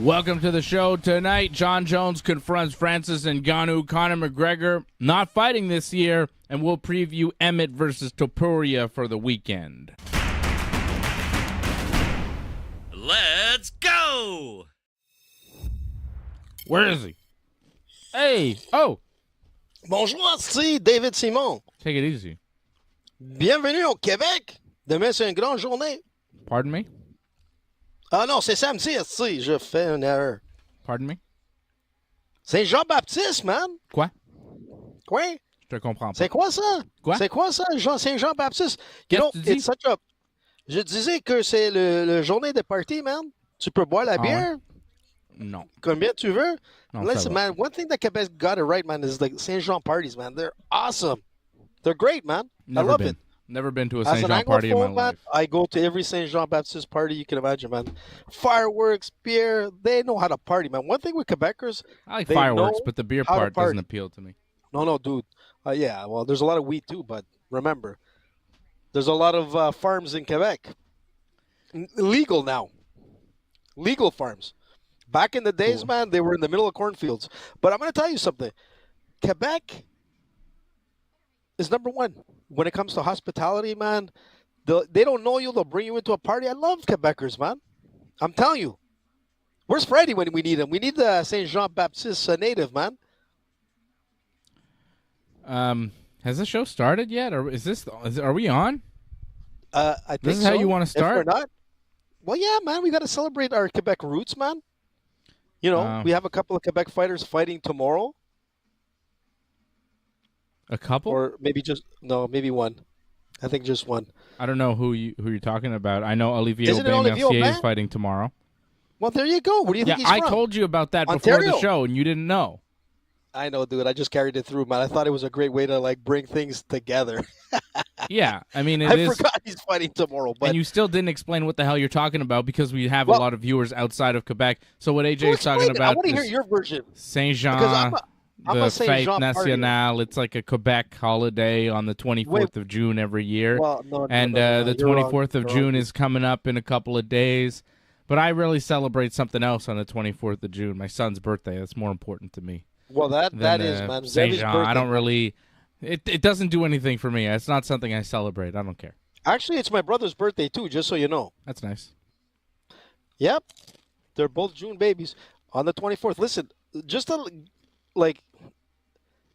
Welcome to the show tonight. John Jones confronts Francis Ngannou. Conor McGregor not fighting this year, and we'll preview Emmett versus Topuria for the weekend. Let's go! Where is he? Hey! Oh! Bonjour, c'est David Simon. Take it easy. Bienvenue au Québec. Demain, c'est une grande journée. Pardon me? Ah non, c'est samedi, si, je fais une erreur. Pardon me? C'est Jean-Baptiste, man. Quoi? Quoi? Je te comprends pas. C'est quoi ça? Quoi? C'est quoi ça, Saint-Jean-Baptiste? Qu'est-ce que tu dis? It's such a... Je disais que c'est le journée de party, man. Tu peux boire la bière. Ouais? Non. Combien tu veux. Non, Listen, man, one thing that Quebec got it right, man, is like Saint-Jean parties, man. They're awesome. They're great, man. I love it. Never been to a As Saint an Jean party in my Anglophone, man, life. I go to every Saint Jean Baptist party you can imagine, man. Fireworks, beer, they know how to party, man. One thing with Quebecers, I like they fireworks, know but the beer how to part doesn't party. appeal to me. No, dude. Yeah, well, there's a lot of weed too, but remember, there's a lot of farms in Quebec. Legal now. Legal farms. Back in the days, Cool. man, they were in the middle of cornfields. But I'm going to tell you something. Quebec is number one when it comes to hospitality, man. They don't know you. They'll bring you into a party. I love Quebecers, man. I'm telling you. Where's Freddie when we need him? We need the Saint Jean Baptiste native, man. Has the show started yet, or are we on? I think This is how so. you want to start? If we're not, well, yeah, man. We got to celebrate our Quebec roots, man. You know, we have a couple of Quebec fighters fighting tomorrow. A couple? Or maybe maybe one. I think just one. I don't know who you're talking about. I know Olivier Isn't it Olivier Aubin-Mercier is Aubin? fighting tomorrow. Well, there you go. Where do you think he's I from? told you about that before Ontario. the show, and you didn't know. I know, dude. I just carried it through, man. I thought it was a great way to like bring things together. Yeah, I mean, I forgot he's fighting tomorrow, but and you still didn't explain what the hell you're talking about because we have a lot of viewers outside of Quebec. So what AJ is talking I about want to hear is your version. Saint Jean, Because I'm the a Saint Fête Jean Nationale. It's like a Quebec holiday on the 24th of June every year. Well, no, and no, the you're wrong. 24th of You're June wrong. is coming up in a couple of days. But I really celebrate something else on the 24th of June. My son's birthday. That's more important to me. Well, that is, man. Saint Xavier's Jean. birthday. I don't really. It doesn't do anything for me. It's not something I celebrate. I don't care. Actually, it's my brother's birthday too. Just so you know. That's nice. Yep, they're both June babies on the 24th. Listen, just to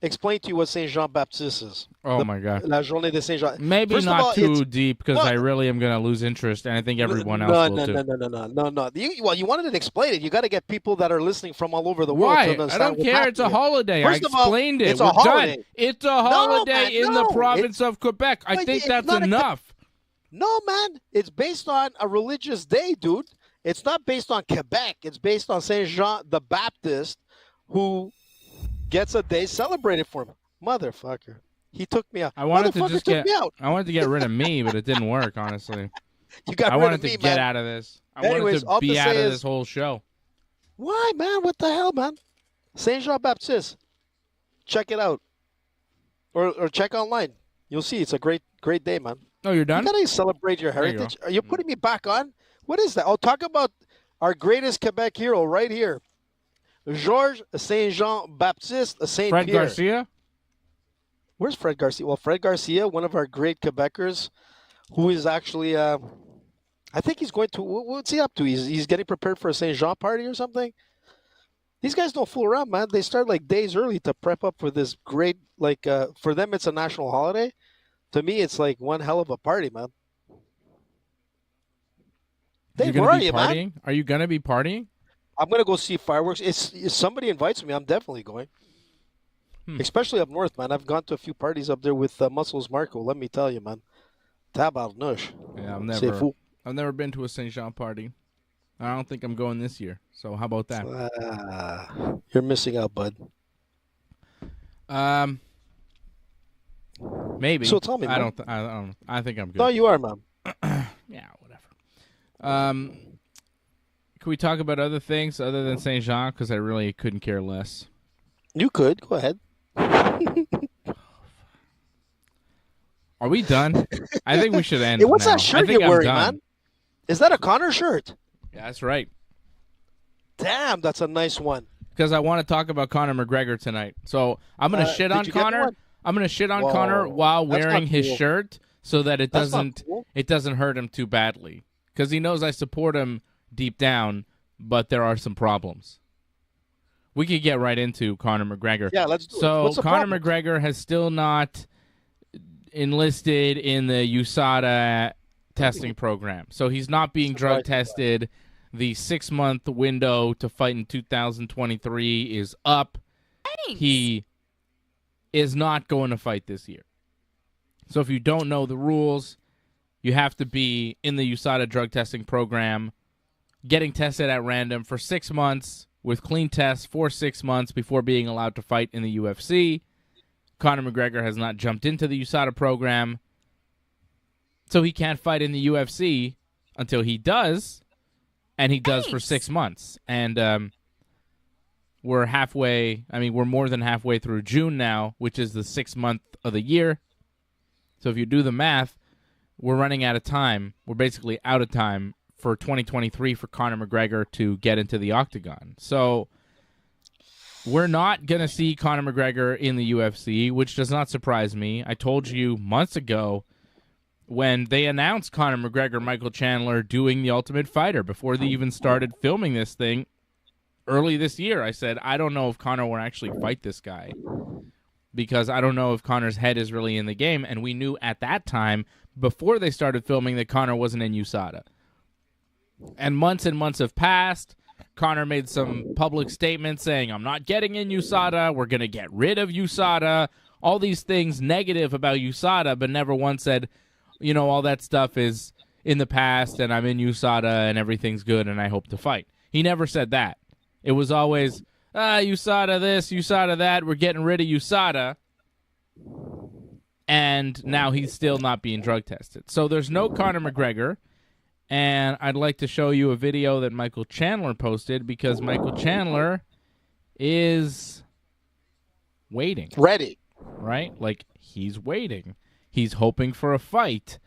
explain to you what Saint Jean Baptiste is. Oh my God. La Journée de Saint Jean. Maybe First of not all, too deep because No. I really am going to lose interest, and I think everyone else will too. No. Well, you wanted to explain it. You got to get people that are listening from all over the world. Why? To I understand don't what's care. It's a happening. holiday. First I of all, explained it. it's a We're holiday. done. It's a holiday man, in the no. province of Quebec. I But think it's that's not a- enough. No, man. It's based on a religious day, dude. It's not based on Quebec. It's based on Saint Jean the Baptist, who gets a day celebrated for him. Motherfucker. He took me out. I wanted to Motherfucker just took get. me out. I wanted to get rid of me, but it didn't work. Honestly, You got I rid wanted of to me, get man. out of this. I Anyways, wanted all to to be out say of is- this whole show. Why, man? What the hell, man? Saint Jean Baptiste. Check it out. Or check online. You'll see it's a great day, man. Oh, you're done? You gotta celebrate your There you heritage. Are you putting me back on? What is that? Oh, talk about our greatest Quebec hero right here. Georges Saint Jean Baptiste Saint Fred Pierre. Garcia? Where's Fred Garcia? Well, Fred Garcia, one of our great Quebecers, who is actually, I think he's going to. What's he up to? He's getting prepared for a Saint Jean party or something. These guys don't fool around, man. They start like days early to prep up for this great. For them, it's a national holiday. To me, it's like one hell of a party, man. Dave, where are you, man? partying? Are you gonna be partying? I'm gonna go see fireworks. If somebody invites me, I'm definitely going. Especially up north, man. I've gone to a few parties up there with Muscles Marco. Let me tell you, man. Tabarnouche. Yeah, C'est fou. I've never been to a Saint Jean party. I don't think I'm going this year. So how about that? You're missing out, bud. Maybe. So tell me, I man. don't. I think I'm good. No, you are, man. Yeah, whatever. Can we talk about other things other than Saint Jean? Because I really couldn't care less. You could. Go ahead. Are we done? I think we should end. Hey, what's now. that I shirt think you're I'm wearing, done. man? Is that a Conor shirt? Yeah, that's right. Damn, that's a nice one. Because I want to talk about Conor McGregor tonight. So I'm going to shit on Conor. I'm going to shit on Conor while wearing his shirt so that it doesn't hurt him too badly. Because he knows I support him deep down, but there are some problems. We could get right into Conor McGregor. Yeah, let's do it. So What's the Conor problem? McGregor has still not enlisted in the USADA testing program. So he's not being drug tested. The 6-month window to fight in 2023 is up. Thanks. He is not going to fight this year. So if you don't know the rules, you have to be in the USADA drug testing program, getting tested at random for 6 months with clean tests for 6 months before being allowed to fight in the UFC. Conor McGregor has not jumped into the USADA program, so he can't fight in the UFC until he does, and he does for 6 months. And we're more than halfway through June now, which is the 6th month of the year. So if you do the math, we're running out of time. We're basically out of time for 2023 for Conor McGregor to get into the octagon. So we're not going to see Conor McGregor in the UFC, which does not surprise me. I told you months ago when they announced Conor McGregor, Michael Chandler doing The Ultimate Fighter before they even started filming this thing early this year. I said, I don't know if Conor will actually fight this guy because I don't know if Conor's head is really in the game. And we knew at that time, before they started filming, that Conor wasn't in USADA. And months have passed. Conor made some public statements saying, I'm not getting in USADA. We're going to get rid of USADA. All these things negative about USADA, but never once said, all that stuff is in the past and I'm in USADA and everything's good and I hope to fight. He never said that. It was always, USADA this, USADA that. We're getting rid of USADA. And now he's still not being drug tested. So there's no Conor McGregor. And I'd like to show you a video that Michael Chandler posted because Michael Chandler is waiting. Ready. Right? Like, he's waiting. He's hoping for a fight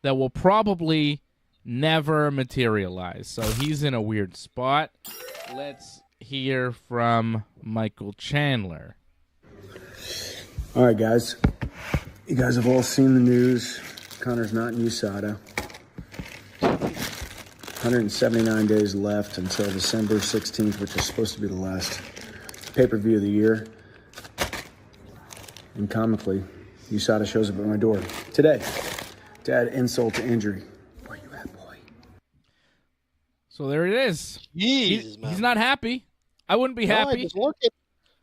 that will probably never materialize. So he's in a weird spot. Let's hear from Michael Chandler. All right, guys. You guys have all seen the news. Conor's not in USADA. 179 days left until December 16th, which is supposed to be the last pay-per-view of the year. And comically, USADA shows up at my door today to add insult to injury. Where you at, boy? So there it is. Jeez, man. He's not happy. I wouldn't be happy.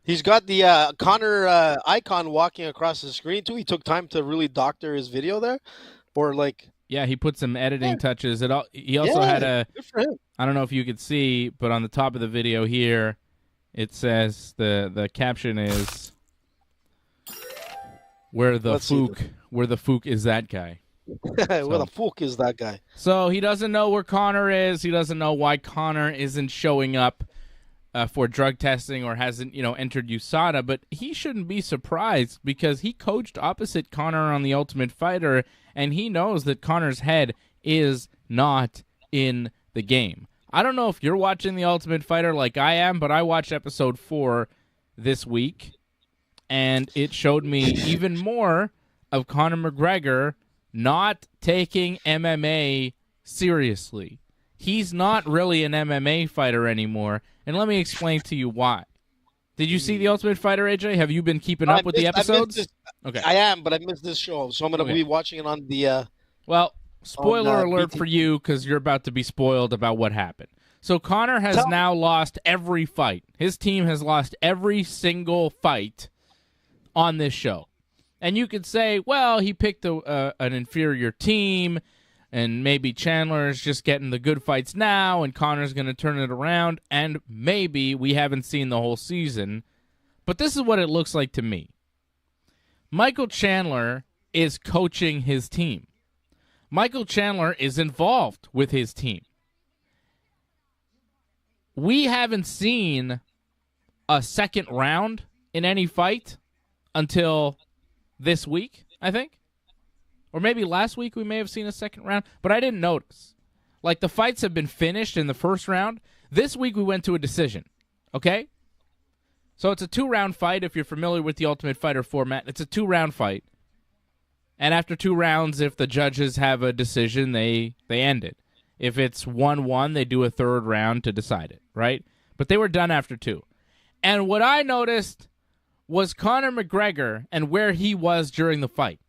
He's got the Conor icon walking across the screen, too. He took time to really doctor his video there. Or, like... Yeah, he put some editing touches. He also had good for him. I don't know if you could see, but on the top of the video here, it says the caption is where the fook is that guy. Where the fuck is that guy? So he doesn't know where Conor is. He doesn't know why Conor isn't showing up for drug testing or hasn't, entered USADA. But he shouldn't be surprised because he coached opposite Conor on The Ultimate Fighter, and he knows that Conor's head is not in the game. I don't know if you're watching The Ultimate Fighter like I am, but I watched episode 4 this week, and it showed me even more of Conor McGregor not taking MMA seriously. He's not really an MMA fighter anymore, and let me explain to you why. Did you see The Ultimate Fighter, AJ? Have you been keeping up with the episodes? Okay. I am, but I missed this show, so I'm going to be watching it on the... Well, spoiler alert for you, because you're about to be spoiled about what happened. So Conor has now lost every fight. His team has lost every single fight on this show. And you could say, well, he picked an inferior team, and maybe Chandler is just getting the good fights now, and Conor's going to turn it around, and maybe we haven't seen the whole season. But this is what it looks like to me. Michael Chandler is coaching his team. Michael Chandler is involved with his team. We haven't seen a second round in any fight until this week, I think. Or maybe last week we may have seen a second round, but I didn't notice. Like, the fights have been finished in the first round. This week we went to a decision, okay? So it's a 2-round fight. If you're familiar with the Ultimate Fighter format, it's a 2-round fight. And after 2 rounds, if the judges have a decision, they end it. If it's 1-1, they do a 3rd round to decide it, right? But they were done after 2. And what I noticed was Conor McGregor and where he was during the fight,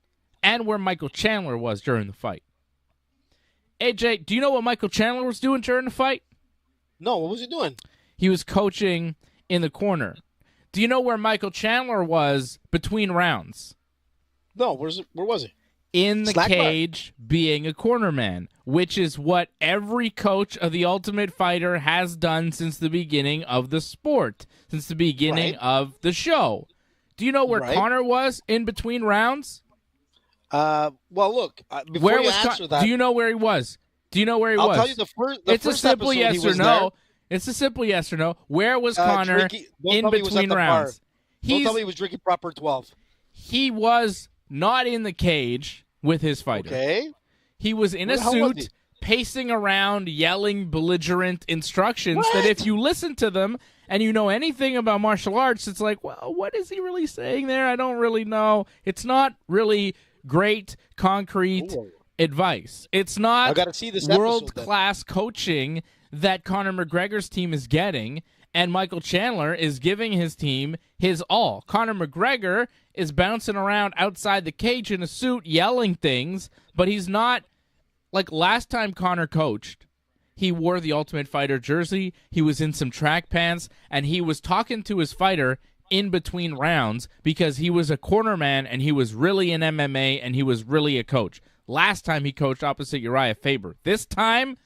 and where Michael Chandler was during the fight. AJ, do you know what Michael Chandler was doing during the fight? No, what was he doing? He was coaching in the corner. Do you know where Michael Chandler was between rounds? No, where was he? In the Slack cage, being a corner man, which is what every coach of the Ultimate Fighter has done since the beginning of the sport, since the beginning of the show. Do you know where Conor was in between rounds? Well, look, before you answer that, do you know where he was? Do you know where he was? I'll tell you the first. It's a simple yes or no. It's a simple yes or no. Where was Conor in between rounds? Don't tell me he was drinking proper 12. He was not in the cage with his fighter. Okay. He was in a suit, pacing around, yelling belligerent instructions that if you listen to them and you know anything about martial arts, it's like, well, what is he really saying there? I don't really know. It's not really great, concrete advice. It's not world-class coaching that Conor McGregor's team is getting, and Michael Chandler is giving his team his all. Conor McGregor is bouncing around outside the cage in a suit yelling things, but he's not like last time Conor coached. He wore the Ultimate Fighter jersey, he was in some track pants, and he was talking to his fighter in between rounds because he was a corner man and he was really in MMA and he was really a coach. Last time he coached opposite Uriah Faber. This time,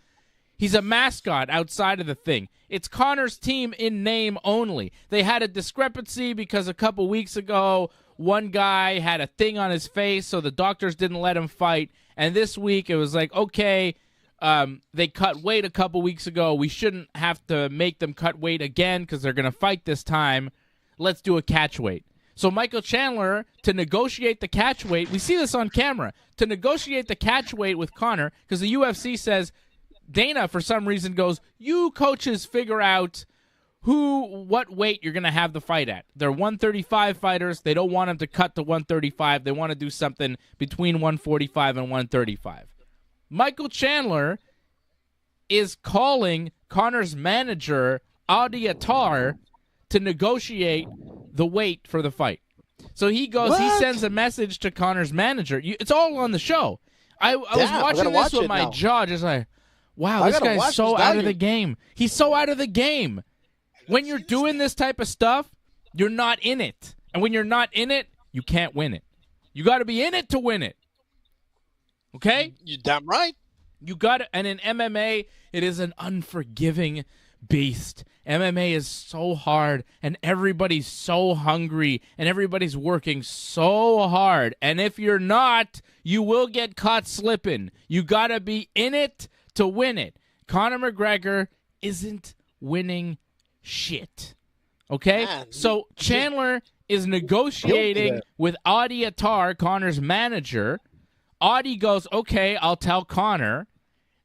he's a mascot outside of the thing. It's Conor's team in name only. They had a discrepancy because a couple weeks ago, one guy had a thing on his face, so the doctors didn't let him fight. And this week, it was like, okay, they cut weight a couple weeks ago. We shouldn't have to make them cut weight again because they're going to fight this time. Let's do a catch weight. So Michael Chandler, to negotiate the catch weight, we see this on camera, to negotiate the catch weight with Conor, because the UFC says, Dana, for some reason, goes, you coaches figure out what weight you're going to have the fight at. They're 135 fighters. They don't want him to cut to 135. They want to do something between 145 and 135. Michael Chandler is calling Conor's manager, Adi Attar, to negotiate the weight for the fight. So he goes, he sends a message to Conor's manager. It's all on the show. I was watching this with my jaw just like, wow, this guy's so out of the game. He's so out of the game. When you're doing this type of stuff, you're not in it. And when you're not in it, you can't win it. You got to be in it to win it. Okay? You damn right. You got to, and in MMA, it is an unforgiving beast. MMA is so hard, and everybody's so hungry, and everybody's working so hard. And if you're not, you will get caught slipping. You got to be in it to win it. Conor McGregor isn't winning shit. Okay? Man, so Chandler is negotiating with Adi Attar, Conor's manager. Adi goes, okay, I'll tell Conor.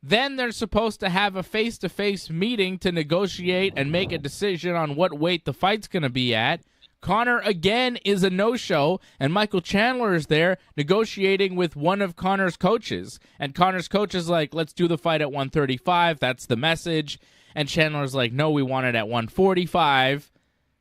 Then they're supposed to have a face-to-face meeting to negotiate and make a decision on what weight the fight's going to be at. Conor, again, is a no-show, and Michael Chandler is there negotiating with one of Conor's coaches. And Conor's coach is like, let's do the fight at 135. That's the message. And Chandler's like, no, we want it at 145.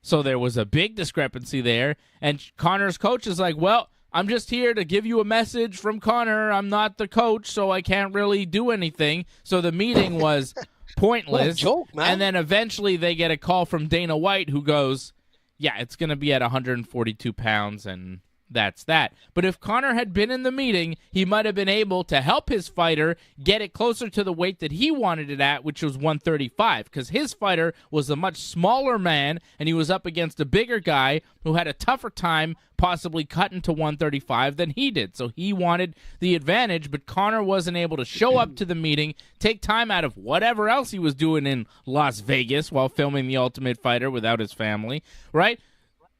So there was a big discrepancy there. And Conor's coach is like, well, I'm just here to give you a message from Conor. I'm not the coach, so I can't really do anything. So the meeting was pointless. What a joke, man. And then eventually they get a call from Dana White who goes, yeah, it's going to be at 142 pounds, and that's that. But if Conor had been in the meeting, he might have been able to help his fighter get it closer to the weight that he wanted it at, which was 135, because his fighter was a much smaller man, and he was up against a bigger guy who had a tougher time possibly cutting to 135 than he did. So he wanted the advantage, but Conor wasn't able to show up to the meeting, take time out of whatever else he was doing in Las Vegas while filming The Ultimate Fighter without his family, right?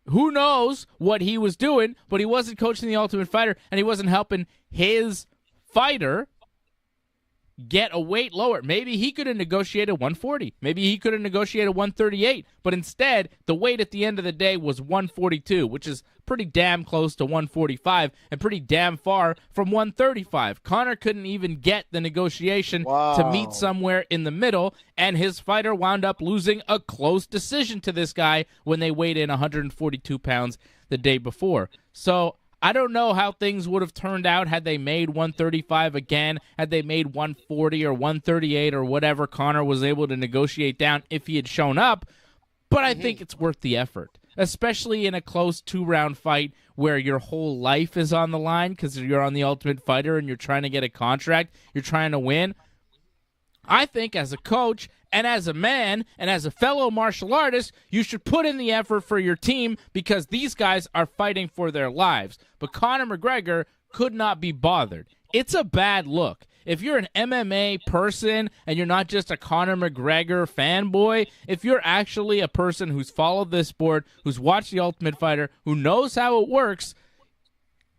Who knows what he was doing, but he wasn't coaching The Ultimate Fighter, and he wasn't helping his fighter get a weight lower. Maybe he could have negotiated 140. Maybe he could have negotiated 138. But instead, the weight at the end of the day was 142, which is pretty damn close to 145 and pretty damn far from 135. Conor couldn't even get the negotiation to meet somewhere in the middle, and his fighter wound up losing a close decision to this guy when they weighed in 142 pounds the day before. So I don't know how things would have turned out had they made 135 again, had they made 140 or 138 or whatever Conor was able to negotiate down if he had shown up, but I think it's worth the effort, especially in a close 2-round fight where your whole life is on the line because you're on the Ultimate Fighter and you're trying to get a contract, you're trying to win. I think as a coach and as a man and as a fellow martial artist, you should put in the effort for your team because these guys are fighting for their lives. But Conor McGregor could not be bothered. It's a bad look. If you're an MMA person and you're not just a Conor McGregor fanboy, if you're actually a person who's followed this sport, who's watched The Ultimate Fighter, who knows how it works,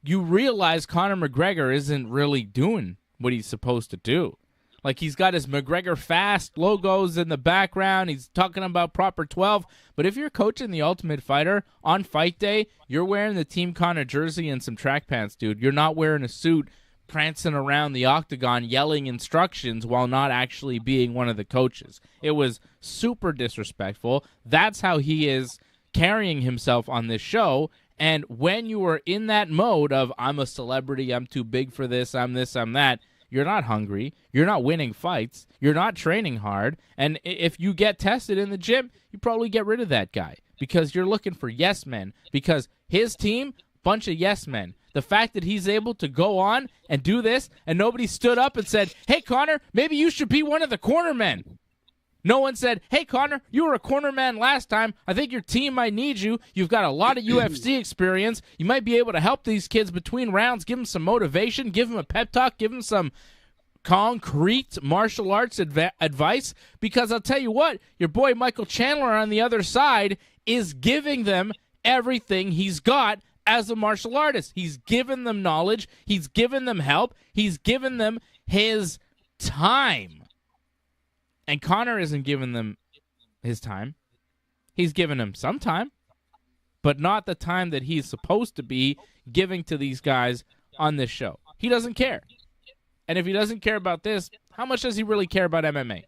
you realize Conor McGregor isn't really doing what he's supposed to do. Like, he's got his McGregor Fast logos in the background. He's talking about Proper 12. But if you're coaching The Ultimate Fighter on fight day, you're wearing the Team Conor jersey and some track pants, dude. You're not wearing a suit prancing around the octagon yelling instructions while not actually being one of the coaches. It was super disrespectful. That's how he is carrying himself on this show. And when you are in that mode of, I'm a celebrity, I'm too big for this, I'm that, you're not hungry, you're not winning fights, you're not training hard, and if you get tested in the gym, you probably get rid of that guy because you're looking for yes men, because his team, bunch of yes men. The fact that he's able to go on and do this and nobody stood up and said, hey, Conor, maybe you should be one of the corner men. No one said, hey, Conor, you were a corner man last time. I think your team might need you. You've got a lot of UFC experience. You might be able to help these kids between rounds, give them some motivation, give them a pep talk, give them some concrete martial arts advice. Because I'll tell you what, your boy Michael Chandler on the other side is giving them everything he's got as a martial artist. He's given them knowledge. He's given them help. He's given them his time. And Conor isn't giving them his time. He's given them some time, but not the time that he's supposed to be giving to these guys on this show. He doesn't care. And if he doesn't care about this, how much does he really care about MMA?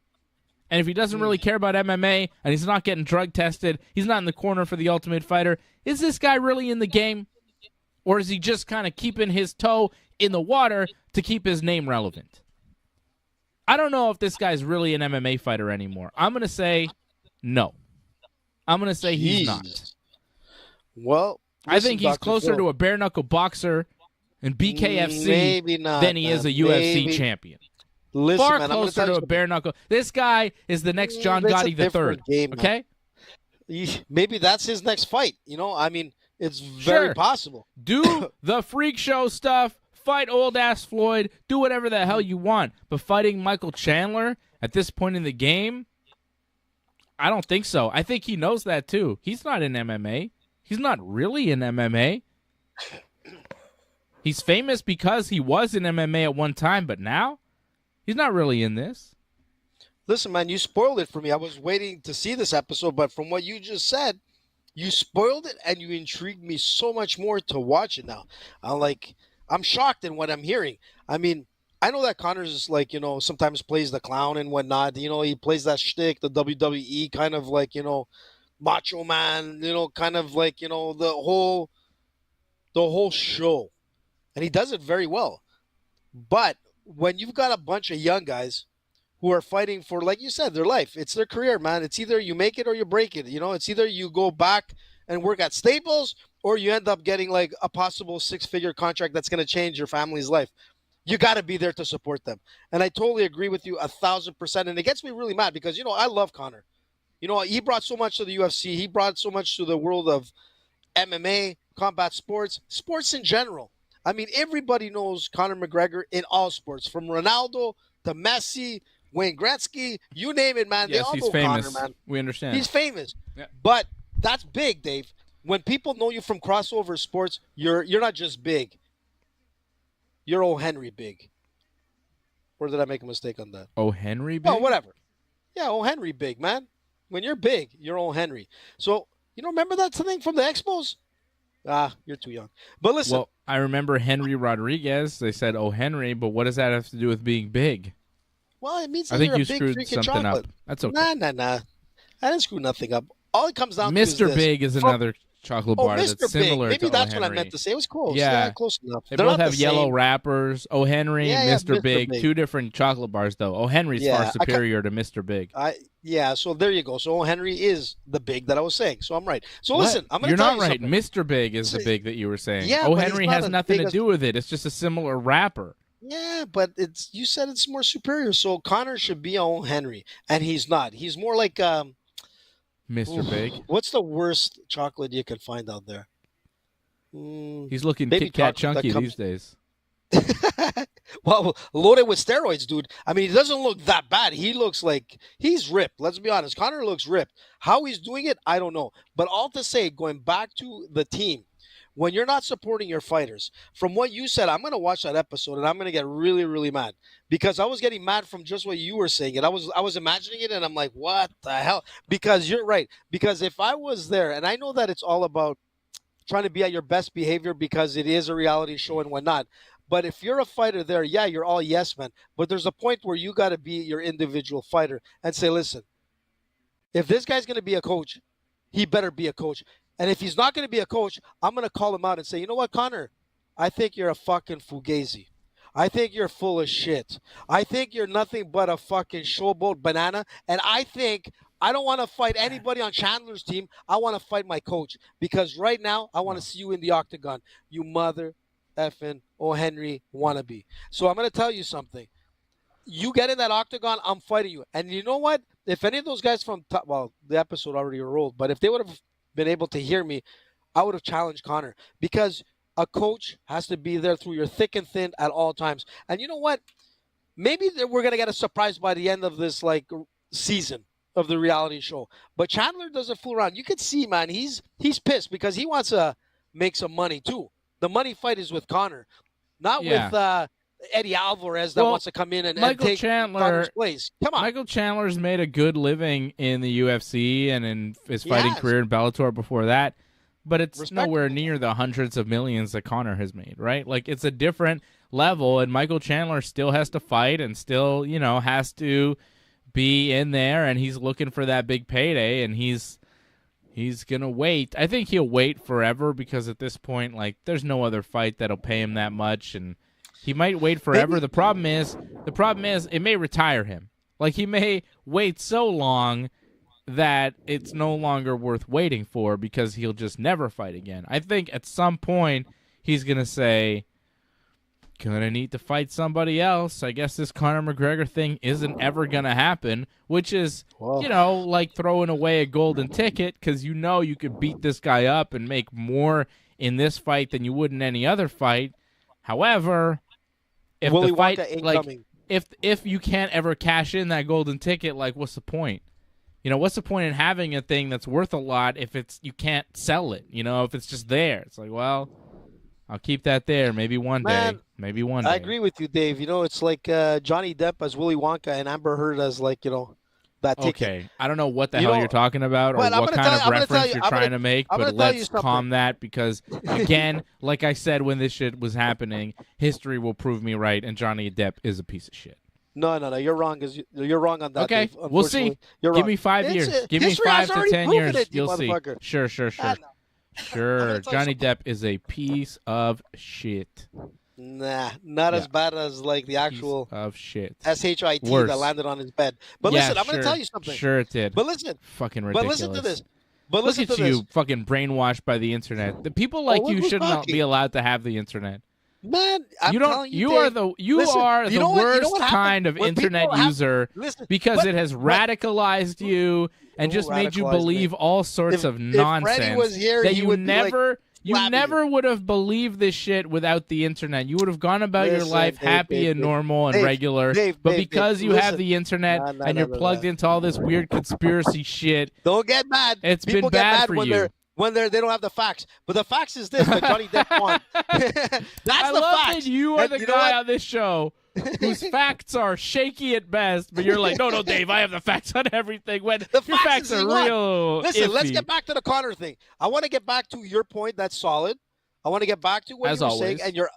And if he doesn't really care about MMA and he's not getting drug tested, he's not in the corner for the Ultimate Fighter, is this guy really in the game? Or is he just kind of keeping his toe in the water to keep his name relevant? I don't know if this guy's really an MMA fighter anymore. I'm going to say no. I'm going to say he's not. Well, I think he's closer to a bare-knuckle boxer in BKFC than he is a UFC champion. Listen, far man, closer to a bare-knuckle. This guy is the next John Gotti III. Game, okay? Maybe that's his next fight. You know, I mean, it's very possible. Do the freak show stuff. Fight old-ass Floyd. Do whatever the hell you want. But fighting Michael Chandler at this point in the game, I don't think so. I think he knows that, too. He's not in MMA. He's not really in MMA. He's famous because he was in MMA at one time, but now he's not really in this. Listen, man, you spoiled it for me. I was waiting to see this episode, but from what you just said, you spoiled it and you intrigued me so much more to watch it now. I'm shocked in what I'm hearing. I mean, I know that Conor's is like, you know, sometimes plays the clown and whatnot. You know, he plays that shtick, the WWE kind of like, you know, macho man, you know, kind of like, you know, the whole show. And he does it very well. But when you've got a bunch of young guys who are fighting for, like you said, their life, it's their career, man. It's either you make it or you break it. You know, it's either you go back and work at Staples or you end up getting like a possible 6-figure contract that's going to change your family's life. You got to be there to support them. And I totally agree with you 1,000%. And it gets me really mad because, you know, I love Conor. You know, he brought so much to the UFC. He brought so much to the world of MMA, combat sports, sports in general. I mean, everybody knows Conor McGregor in all sports, from Ronaldo to Messi, Wayne Gretzky, you name it, man. Yes, they all he's know famous. Conor, man. We understand. He's famous. Yeah. But that's big, Dave. When people know you from crossover sports, you're not just big. You're O. Henry big. Or did I make a mistake on that? Oh, Henry big? Oh, whatever. Yeah, O. Henry big, man. When you're big, you're O. Henry. So, remember that thing from the Expos? You're too young. But listen. Well, I remember Henry Rodriguez. They said, oh, Henry, but what does that have to do with being big? Well, it means that I think you're you a big screwed freaking something chocolate. up. That's okay. Nah. I didn't screw nothing up. All it comes down to is Mr. this. Big is another chocolate bar Mr. that's similar Big. Maybe to that's O. what I Henry. meant to say. It was close. Yeah. Close enough. They They're both not have the yellow same. wrappers. O. Henry, Yeah, Mr. Big. Two different chocolate bars, though. O. Henry's far superior to Mr. Big. So there you go. So O. Henry is the big that I was saying. So I'm right. So What? listen, I'm going You're to tell not you right. something. Mr. Big is the big that you were saying. Yeah, O. but he's Henry not has as nothing big to as- do with it. It's just a similar wrapper. Yeah, but you said it's more superior. So Conor should be O. Henry, and he's not. He's more like Mr. Big. What's the worst chocolate you can find out there? He's looking Maybe Kit Kat chocolate that chunky comes- these days. Well, loaded with steroids, dude. I mean, he doesn't look that bad. He looks like he's ripped. Let's be honest. Conor looks ripped. How he's doing it, I don't know. But all to say, going back to the team, when you're not supporting your fighters, from what you said, I'm going to watch that episode and I'm going to get really, really mad because I was getting mad from just what you were saying. And I was imagining it and I'm like, what the hell? Because you're right. Because if I was there, and I know that it's all about trying to be at your best behavior because it is a reality show and whatnot. But if you're a fighter there, yeah, you're all yes men. But there's a point where you got to be your individual fighter and say, listen, if this guy's going to be a coach, he better be a coach. And if he's not going to be a coach, I'm going to call him out and say, you know what, Conor? I think you're a fucking fugazi. I think you're full of shit. I think you're nothing but a fucking showboat banana. And I think I don't want to fight anybody on Chandler's team. I want to fight my coach. Because right now, I want to see you in the octagon. You mother effing O. Henry wannabe. So I'm going to tell you something. You get in that octagon, I'm fighting you. And you know what? If any of those guys from the episode already rolled, but if they would have been able to hear me, I would have challenged Conor. Because a coach has to be there through your thick and thin at all times. And you know what? Maybe we're going to get a surprise by the end of this season of the reality show. But Chandler doesn't fool around. You can see, man, he's pissed because he wants to make some money too. The money fight is with Conor, not with Eddie Alvarez that wants to come in and take Conor's place. Come on. Michael Chandler's made a good living in the UFC and in his fighting career in Bellator before that, but it's nowhere near the hundreds of millions that Conor has made, right? Like, it's a different level, and Michael Chandler still has to fight and still, has to be in there, and he's looking for that big payday, and he's going to wait. I think he'll wait forever because at this point, there's no other fight that'll pay him that much, and he might wait forever. The problem is it may retire him. He may wait so long that it's no longer worth waiting for because he'll just never fight again. I think at some point he's going to say, gonna need to fight somebody else. I guess this Conor McGregor thing isn't ever gonna happen, which is, like throwing away a golden ticket because you could beat this guy up and make more in this fight than you would in any other fight. However, if Willy the fight, Wonka if you can't ever cash in that golden ticket, what's the point? What's the point in having a thing that's worth a lot if you can't sell it? If it's just there, it's well, I'll keep that there. Maybe one day. Maybe one day. I agree with you, Dave. It's like Johnny Depp as Willy Wonka and Amber Heard as that ticket. Okay. I don't know what the hell you're talking about or what kind of reference you're trying to make, but let's calm that because, again, like I said when this shit was happening, history will prove me right, and Johnny Depp is a piece of shit. No, you're wrong. You're wrong on that. Okay, Dave. we'll see. Give me 5 years. Give me 5 to 10 years. You'll see. Sure. Sure. Johnny Depp is a piece of shit. Nah, not as bad as the actual piece of shit. SHIT Worse. that landed on his bed. But listen, I'm going to tell you something. Sure it did. But listen. Fucking ridiculous. But listen to this. Look at you, fucking brainwashed by the internet. The people like you shouldn't be allowed to have the internet. Man, I'm telling you, you Dave, are the worst kind of internet user because it has radicalized you and just made you believe all sorts of nonsense Freddie was here, that he you would never would have believed this shit without the internet. You would have gone about your life happy and normal and regular, but because you have the internet and you're plugged into all this weird conspiracy shit, don't get mad. It's People been bad get mad for when you. when they don't have the facts. But the facts is this: that Johnny Depp won. That's I the love facts. that you are And the you know guy what? on this show whose facts are shaky at best, but you're like, no, Dave, I have the facts on everything. When The your facts is are what? real Listen, let's iffy. get back to the Conor thing. I want to get back to your point. That's solid. I want to get back to what As you were always. saying, and you're.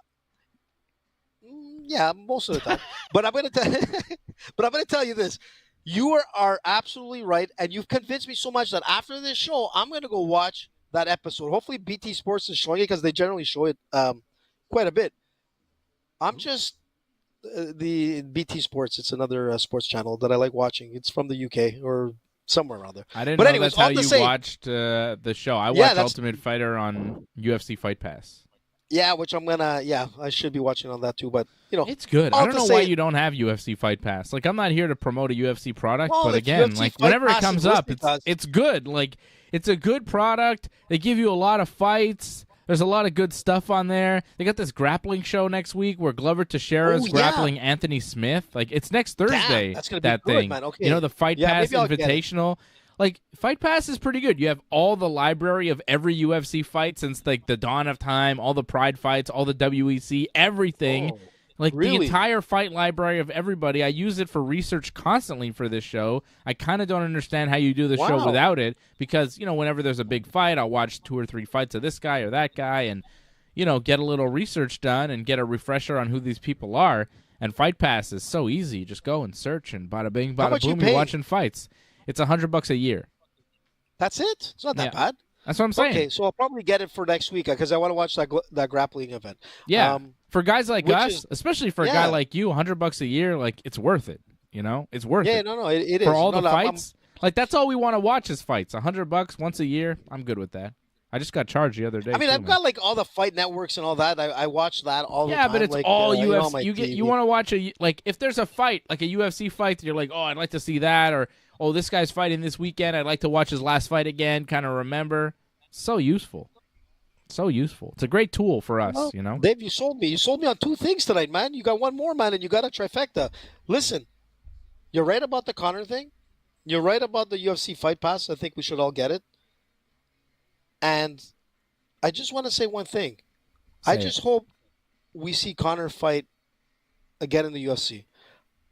Yeah, most of the time. But I'm going to tell you this. You are absolutely right, and you've convinced me so much that after this show, I'm going to go watch that episode. Hopefully, BT Sports is showing it because they generally show it quite a bit. I'm just the BT Sports. It's another sports channel that I like watching. It's from the UK or somewhere around there. I didn't But know anyways, that's how all to you say- watched the show. I Yeah, watched that's- Ultimate Fighter on UFC Fight Pass. Yeah, which I'm gonna. Yeah, I should be watching on that too. But It's good. all I don't to know say- why you don't have UFC Fight Pass. Like, I'm not here to promote a UFC product, Well, but if again, UFC like Fight whenever it Pass comes is up, listed, it's good. Like, it's a good product. They give you a lot of fights. There's a lot of good stuff on there. They got this grappling show next week where Glover Teixeira is Oh, yeah. grappling Anthony Smith. Like, it's next Thursday. that's gonna be that good, thing. man. Okay. You know, the Fight Yeah, Pass maybe I'll get it. Invitational. Like, Fight Pass is pretty good. You have all the library of every UFC fight since, like, the dawn of time, all the Pride fights, all the WEC, everything. Oh, Like, the really? entire fight library of everybody. I use it for research constantly for this show. I kind of don't understand how you do the show Wow. without it because, you know, whenever there's a big fight, I'll watch 2 or 3 fights of this guy or that guy and, you know, get a little research done and get a refresher on who these people are. And Fight Pass is so easy. You just go and search and bada bing, How bada much you boom, you're pay? watching fights. It's $100 a year. That's it. It's not that Yeah. bad. That's what I'm saying. Okay, so I'll probably get it for next week because I want to watch that grappling event. Yeah. For guys like which us, is- especially for a yeah. guy like you, $100 a year, like, it's worth it. You know? It's worth Yeah, it. no, it is. For all No, the no, I'm- fights. Like, that's all we want to watch is fights. $100 once a year. I'm good with that. I just got charged the other day. I mean, too, I've man. got like all the fight networks and all that. I watch that all the Yeah, time. but it's like, all you know, on UFC. my You TV. want to watch like if there's a fight, like a UFC fight that you're like, "Oh, I'd like to see that," or "Oh, this guy's fighting this weekend. I'd like to watch his last fight again." Kind of remember. So useful. So useful. It's a great tool for us, Well, you know. Dave, you sold me. You sold me on 2 things tonight, man. You got one more, man, and you got a trifecta. Listen, you're right about the Conor thing. You're right about the UFC Fight Pass. I think we should all get it. And I just want to say one thing. I Say just it. hope we see Conor fight again in the UFC.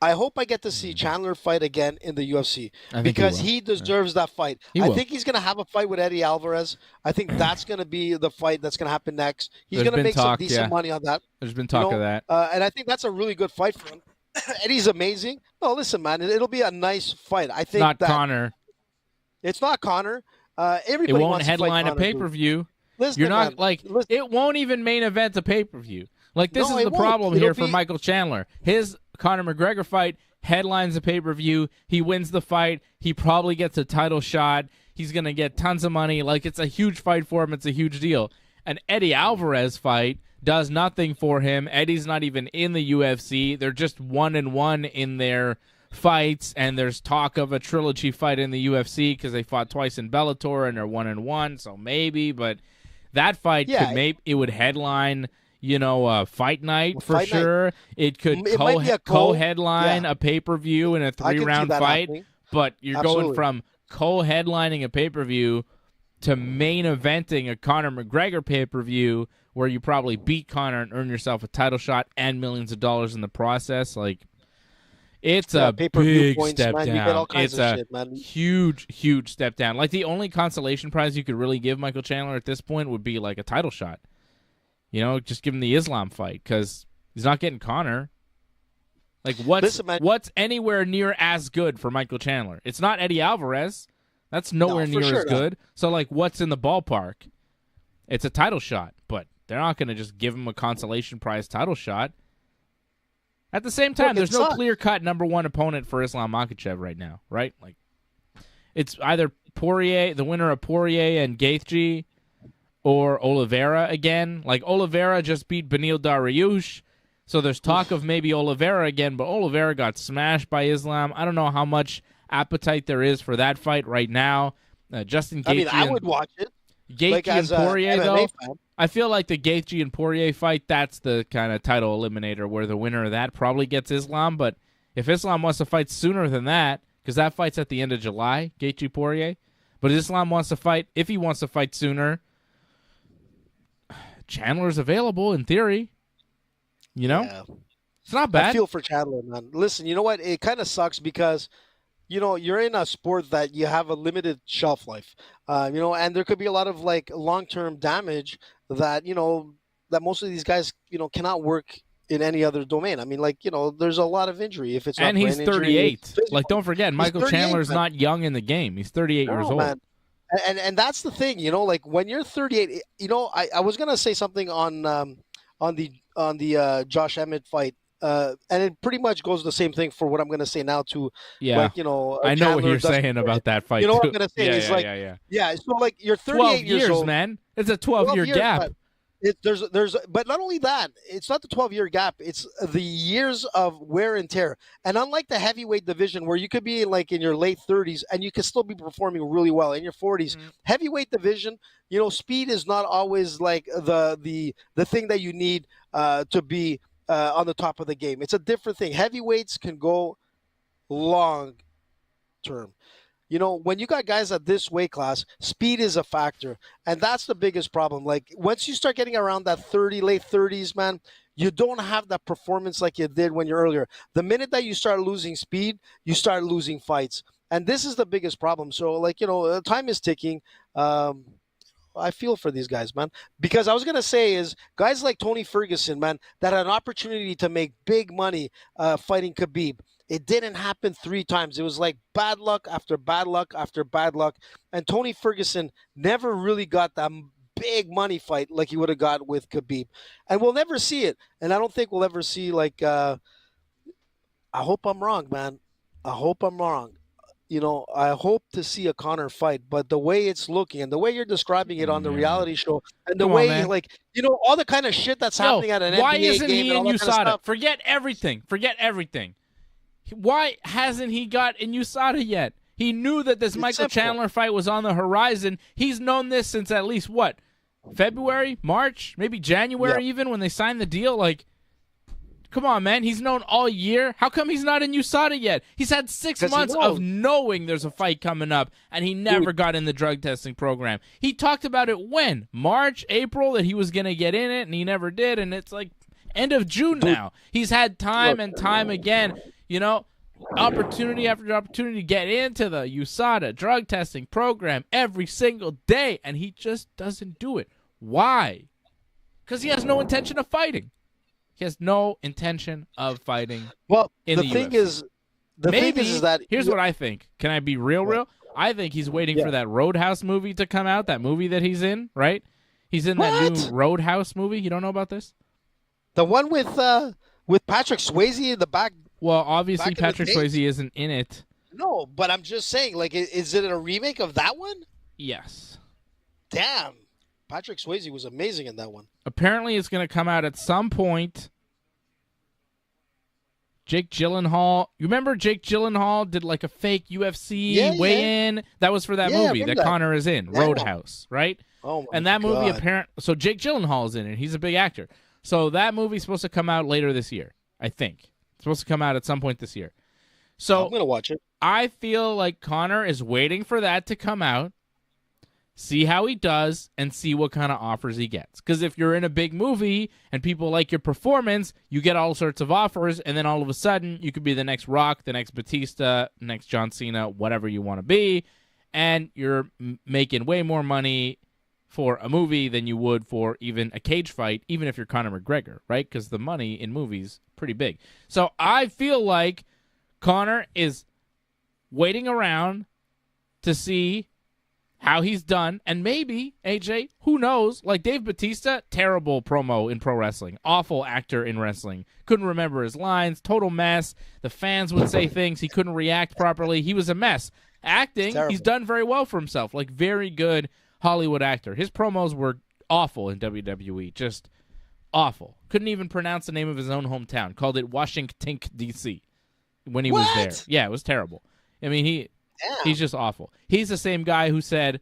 I hope I get to see Chandler fight again in the UFC I think he because will. he deserves that fight. He I will. think he's going to have a fight with Eddie Alvarez. I think that's going to be the fight that's going to happen next. He's There's going to been make talk, some decent yeah. money on that. There's been talk you of know? that. And I think that's a really good fight for him. Eddie's amazing. No, listen, man, it'll be a nice fight. I think Not that Connor. it's not Conor. Everybody It won't wants to fight headline a Conor, dude. pay-per-view. Listen, You're not man, like listen. it won't even main event a pay-per-view. Like this No, is it the won't. problem It'll here for be- Michael Chandler. His Conor McGregor fight headlines a pay-per-view. He wins the fight. He probably gets a title shot. He's going to get tons of money. Like it's a huge fight for him. It's a huge deal. An Eddie Alvarez fight does nothing for him. Eddie's not even in the UFC. They're just 1-1 in their fights, and there's talk of a trilogy fight in the UFC because they fought twice in Bellator and they're 1-1. So maybe, but that fight Yeah. it would headline, you know, fight night for Fight night. sure. It could It might be a co-headline yeah. a pay-per-view in a I can see 3-round that fight, happening. but you're going Absolutely. from co-headlining a pay-per-view to main eventing a Conor McGregor pay-per-view where you probably beat Conor and earn yourself a title shot and millions of dollars in the process. Like, it's Yeah, a pay-per-view big points, step man. You down. get all kinds It's of a shit, man. huge, huge step down. Like, the only consolation prize you could really give Michael Chandler at this point would be like a title shot. You know, just give him the Islam fight because he's not getting Conor. Like, Listen, man. what's anywhere near as good for Michael Chandler? It's not Eddie Alvarez. That's nowhere No, for near sure as not. good. So, like, what's in the ballpark? It's a title shot, but they're not going to just give him a consolation prize title shot. At the same time, Look, there's it no sucks. clear-cut number one opponent for Islam Makhachev right now, right? Like, it's either Poirier, the winner of Poirier and Gaethje, or Oliveira again. Like, Oliveira just beat Beneil Dariush, so there's talk of maybe Oliveira again, but Oliveira got smashed by Islam. I don't know how much appetite there is for that fight right now. Justin Gaethje I mean, I and would watch it. Gaethje Like, and as a Poirier, MMA though, fan. I feel like the Gaethje and Poirier fight, that's the kind of title eliminator where the winner of that probably gets Islam. But if Islam wants to fight sooner than that, because that fight's at the end of July, Gaethje Poirier, But Islam wants to fight. If he wants to fight sooner, Chandler's available in theory. You know? Yeah. It's not bad. I feel for Chandler, man. Listen, you know what? It kind of sucks because, you're in a sport that you have a limited shelf life, and there could be a lot of like long-term damage that, that most of these guys, cannot work in any other domain. I mean, like, there's a lot of injury if it's not and he's brain injury, 38. Like, don't forget, Michael Chandler's not young in the game. He's 38 years old. Man. And that's the thing, like when you're 38, I was gonna say something on the Josh Emmett fight, and it pretty much goes the same thing for what I'm gonna say now to, like, I know what you're saying about that fight. You know too. what I'm gonna say? Yeah. So like you're 38 12 years old, man. It's a 12-year gap. But not only that, it's not the 12-year gap. It's the years of wear and tear. And unlike the heavyweight division, where you could be like in your late 30s and you could still be performing really well in your 40s, heavyweight division, speed is not always like the thing that you need to be on the top of the game. It's a different thing. Heavyweights can go long term. When you got guys at this weight class, speed is a factor. And that's the biggest problem. Like, once you start getting around that late 30s, man, you don't have that performance like you did when you're earlier. The minute that you start losing speed, you start losing fights. And this is the biggest problem. So, like, time is ticking. I feel for these guys, man. Because I was going to say is guys like Tony Ferguson, man, that had an opportunity to make big money fighting Khabib. It didn't happen 3 times. It was like bad luck after bad luck after bad luck. And Tony Ferguson never really got that big money fight like he would have got with Khabib. And we'll never see it. And I don't think we'll ever see, like, I hope I'm wrong, man. I hope I'm wrong. I hope to see a Conor fight. But the way it's looking and the way you're describing it on the reality show and the way, like, all the kind of shit that's happening at an NBA game. Why isn't he in USADA? Kind of Forget everything. Forget everything. Why hasn't he got in USADA yet? He knew that this Michael Chandler fight was on the horizon. He's known this since at least, February, March, maybe January even, when they signed the deal? Like, come on, man. He's known all year. How come he's not in USADA yet? He's had 6 months of knowing there's a fight coming up, and he never got in the drug testing program. He talked about it when? March, April, that he was going to get in it, and he never did, and it's like end of June now. He's had time and time again, opportunity after opportunity to get into the USADA drug testing program every single day, and he just doesn't do it. Why? Because he has no intention of fighting. He has no intention of fighting. Well, the thing UFC. Is, the thing is that here's what I think. Can I be real? I think he's waiting for that Roadhouse movie to come out. That movie that he's in, right? He's in that new Roadhouse movie. You don't know about this? The one with Patrick Swayze in the back. Well, obviously Patrick Swayze isn't in it. No, but I'm just saying, like, is it a remake of that one? Yes. Damn. Patrick Swayze was amazing in that one. Apparently it's going to come out at some point. Jake Gyllenhaal. You remember Jake Gyllenhaal did like a fake UFC weigh-in? Yeah. That was for that movie that Conor is in, Roadhouse, right? Oh, my And that movie God. So Jake Gyllenhaal is in it. He's a big actor. So that movie's supposed to come out later this year, I think. It's supposed to come out at some point this year. So I'm going to watch it. I feel like Conor is waiting for that to come out, see how he does, and see what kind of offers he gets. Because if you're in a big movie and people like your performance, you get all sorts of offers, and then all of a sudden you could be the next Rock, the next Batista, next John Cena, whatever you want to be, and you're making way more money for a movie than you would for even a cage fight, even if you're Conor McGregor, right? Because the money in movies pretty big. So I feel like Conor is waiting around to see how he's done, and maybe, AJ, who knows, like Dave Batista, terrible promo in pro wrestling, awful actor in wrestling, couldn't remember his lines, total mess, the fans would say things, he couldn't react properly, he was a mess. Acting, he's done very well for himself, like very good Hollywood actor. His promos were awful in WWE, just awful. Couldn't even pronounce the name of his own hometown, called it Washington, D.C. when he was there. Yeah, it was terrible. I mean, he's just awful. He's the same guy who said,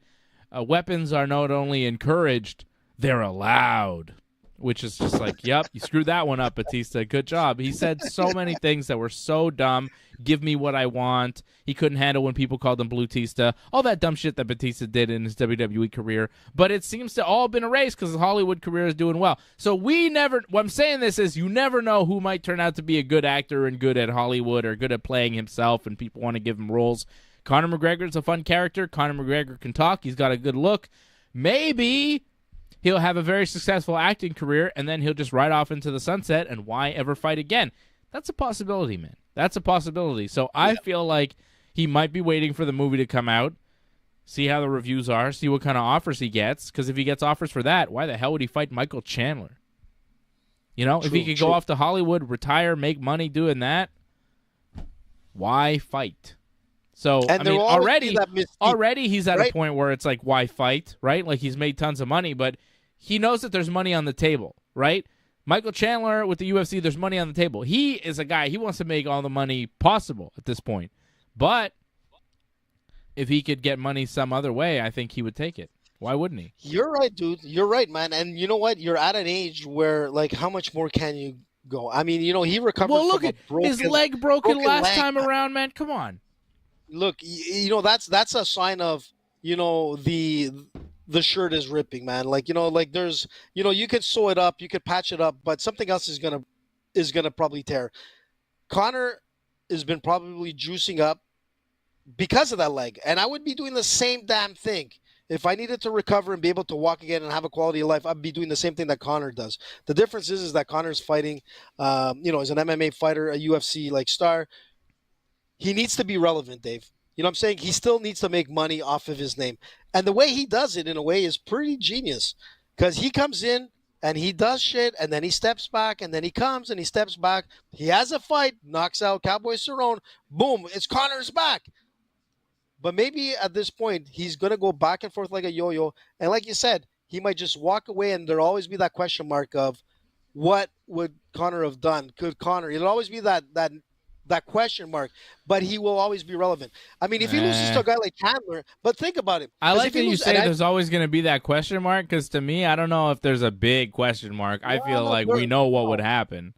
weapons are not only encouraged, they're allowed. which is just like, yep, you screwed that one up, Batista. Good job. He said so many things that were so dumb. Give me what I want. He couldn't handle when people called him Blutista. All that dumb shit that Batista did in his WWE career. But it seems to all been erased because his Hollywood career is doing well. So what I'm saying this is you never know who might turn out to be a good actor and good at Hollywood or good at playing himself and people want to give him roles. Conor McGregor is a fun character. Conor McGregor can talk. He's got a good look. Maybe he'll have a very successful acting career, and then he'll just ride off into the sunset, and why ever fight again? That's a possibility, man. That's a possibility. So I feel like he might be waiting for the movie to come out, see how the reviews are, see what kind of offers he gets, because if he gets offers for that, why the hell would he fight Michael Chandler? You know, if he could go off to Hollywood, retire, make money doing that, why fight? So, And I mean, already he's at right? a point where it's like, why fight, right? Like, he's made tons of money, but he knows that there's money on the table, right? Michael Chandler with the UFC, there's money on the table. He is a guy, he wants to make all the money possible at this point. But if he could get money some other way, I think he would take it. Why wouldn't he? You're right, dude. You're right, man. And you know what? You're at an age where, like, how much more can you go? I mean, you know, he recovered Look from at a broken, his leg broken last leg, time man. around, man. Come on. Look, you know, that's a sign of, you know, the shirt is ripping, man. Like, you know, like there's, you know, you could sew it up, you could patch it up, but something else is gonna probably tear. Conor has been probably juicing up because of that leg, and I would be doing the same damn thing. If I needed to recover and be able to walk again and have a quality of life, I'd be doing the same thing that Conor does. The difference is that Conor's fighting, you know, as an MMA fighter, a UFC like star. He needs to be relevant, Dave. You know what I'm saying? He still needs to make money off of his name. And the way he does it, in a way, is pretty genius. Because he comes in and he does shit, and then he steps back, and then he comes and he steps back. He has a fight, knocks out Cowboy Cerrone. Boom, it's Conor's back. But maybe at this point, he's going to go back and forth like a yo-yo. And like you said, he might just walk away, and there'll always be that question mark of what would Conor have done? Could Conor? It'll always be that question mark, but he will always be relevant. I mean, if he loses to a guy like Chandler, but think about it. I like that you say there's always going to be that question mark, because to me, I don't know if there's a big question mark. I feel like we know what would happen.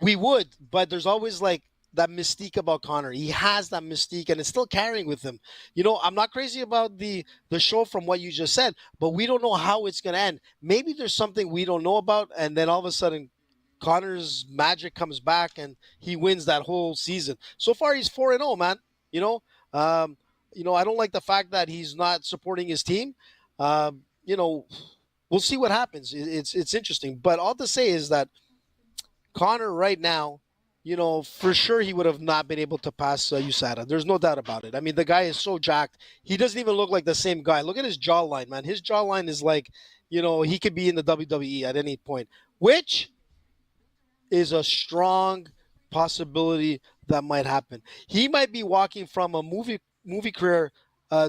We would, but there's always like that mystique about Conor. He has that mystique, and it's still carrying with him. You know, I'm not crazy about the show from what you just said, but we don't know how it's going to end. Maybe there's something we don't know about, and then all of a sudden Conor's magic comes back and he wins that whole season. So far, he's 4-0, man. You know, I don't like the fact that he's not supporting his team. You know, we'll see what happens. It's interesting, but all to say is that Conor right now, you know, for sure he would have not been able to pass USADA. There's no doubt about it. I mean, the guy is so jacked. He doesn't even look like the same guy. Look at his jawline, man. His jawline is like, you know, he could be in the WWE at any point, which is a strong possibility that might happen. He might be walking from a movie career,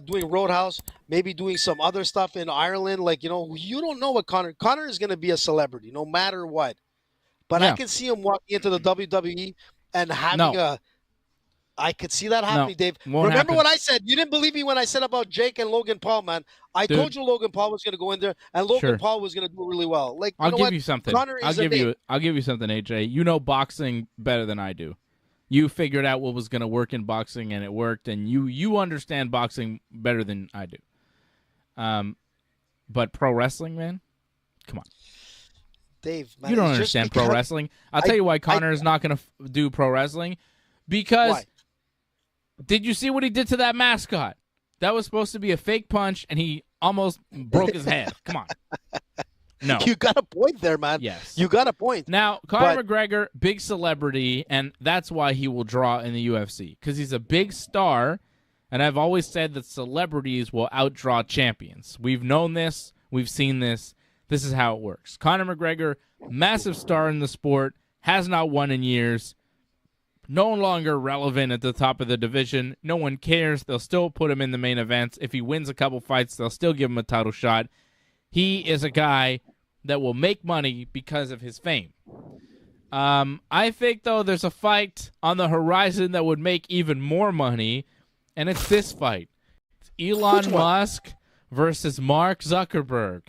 doing Roadhouse, maybe doing some other stuff in Ireland. Like, you know, you don't know what Conor is going to be a celebrity no matter what. But I can see him walking into the WWE and having I could see that happening, Dave. Remember what I said? You didn't believe me when I said about Jake and Logan Paul, man. I told you Logan Paul was going to go in there, and Logan Paul was going to do really well. Like, I'll give you something. I'll give you something, AJ. You know boxing better than I do. You figured out what was going to work in boxing, and it worked, and you understand boxing better than I do. But pro wrestling, man, come on. Dave, man, you don't understand pro wrestling. I'll tell you why Conor is not going to do pro wrestling. Because did you see what he did to that mascot? That was supposed to be a fake punch, and he almost broke his head. Come on. No. You got a point there, man. Yes. You got a point. Now, Conor McGregor, big celebrity, and that's why he will draw in the UFC, because he's a big star, and I've always said that celebrities will outdraw champions. We've known this. We've seen this. This is how it works. Conor McGregor, massive star in the sport, has not won in years, no longer relevant at the top of the division. No one cares. They'll still put him in the main events. If he wins a couple fights, they'll still give him a title shot. He is a guy that will make money because of his fame. I think, though, there's a fight on the horizon that would make even more money, and it's this fight. It's Elon Musk versus Mark Zuckerberg.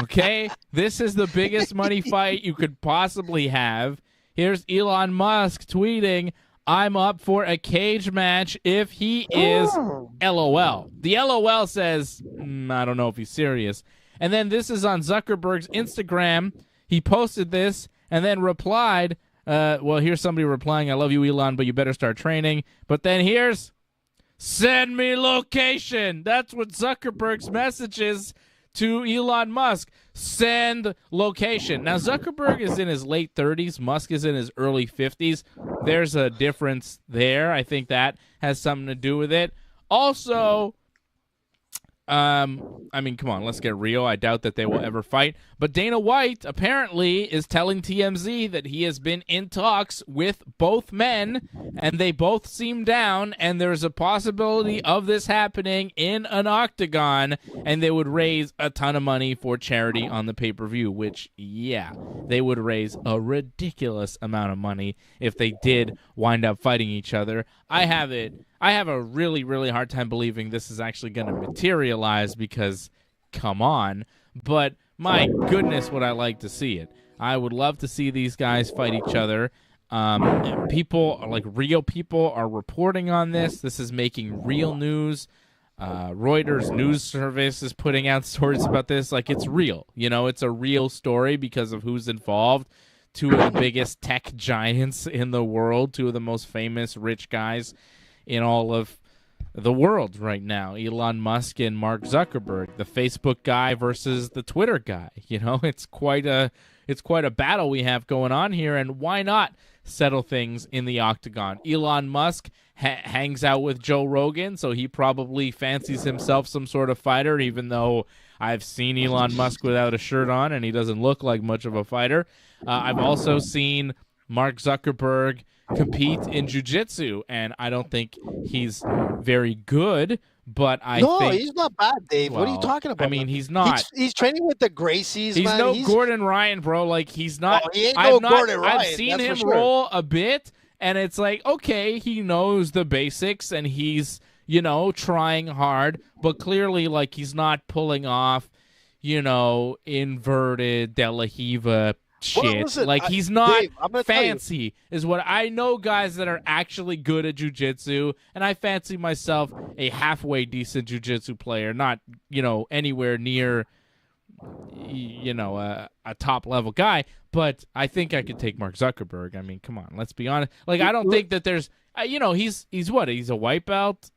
Okay? This is the biggest money fight you could possibly have. Here's Elon Musk tweeting, I'm up for a cage match if he is LOL. The LOL says, I don't know if he's serious. And then this is on Zuckerberg's Instagram. He posted this and then replied, well, here's somebody replying, I love you, Elon, but you better start training. But then here's, send me location. That's what Zuckerberg's message is to Elon Musk. Send location. Now, Zuckerberg is in his late 30s. Musk is in his early 50s. There's a difference there. I think that has something to do with it. Also, I mean, come on, let's get real. I doubt that they will ever fight. But Dana White apparently is telling TMZ that he has been in talks with both men, and they both seem down, and there's a possibility of this happening in an octagon, and they would raise a ton of money for charity on the pay-per-view, which, yeah, they would raise a ridiculous amount of money if they did wind up fighting each other. I have a really, really hard time believing this is actually going to materialize because, come on. But, my goodness, would I like to see it. I would love to see these guys fight each other. People, like real people, are reporting on this. This is making real news. Reuters news service is putting out stories about this. Like, it's real. You know, it's a real story because of who's involved. Two of the biggest tech giants in the world, two of the most famous rich guys in all of the world right now, Elon Musk and Mark Zuckerberg, the Facebook guy versus the Twitter guy. You know, it's quite a battle we have going on here, and why not settle things in the octagon? Elon Musk hangs out with Joe Rogan, so he probably fancies himself some sort of fighter, even though I've seen Elon Musk without a shirt on, and he doesn't look like much of a fighter. I've also seen Mark Zuckerberg compete in jiu-jitsu, and I don't think he's very good, but I think he's not bad, Dave. Well, what are you talking about? I mean, he's not. He's training with the Gracies, He's man. no Gordon Ryan, bro. Like, he's not. Oh, he ain't no Gordon Ryan, I've seen that's him for sure. roll a bit, and it's like, okay, he knows the basics, and he's, you know, trying hard, but clearly, like, he's not pulling off, you know, inverted De La Riva shit. Well, listen, like, he's not Dave, fancy, is what I know. Guys that are actually good at jiu-jitsu, and I fancy myself a halfway decent jiu-jitsu player, not, you know, anywhere near, you know, a top-level guy, but I think I could take Mark Zuckerberg. I mean, come on, let's be honest. Like, I don't think that there's, you know, he's what? He's a white belt?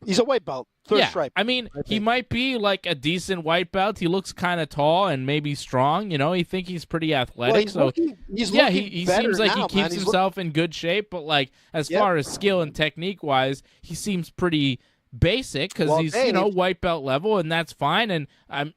He's a white belt. Third stripe. I mean, he might be like a decent white belt. He looks kind of tall and maybe strong. You know, you think he's pretty athletic. Well, he seems like he keeps himself in good shape. But like, as far as skill and technique wise, he seems pretty basic because he's you know, white belt level, and that's fine. And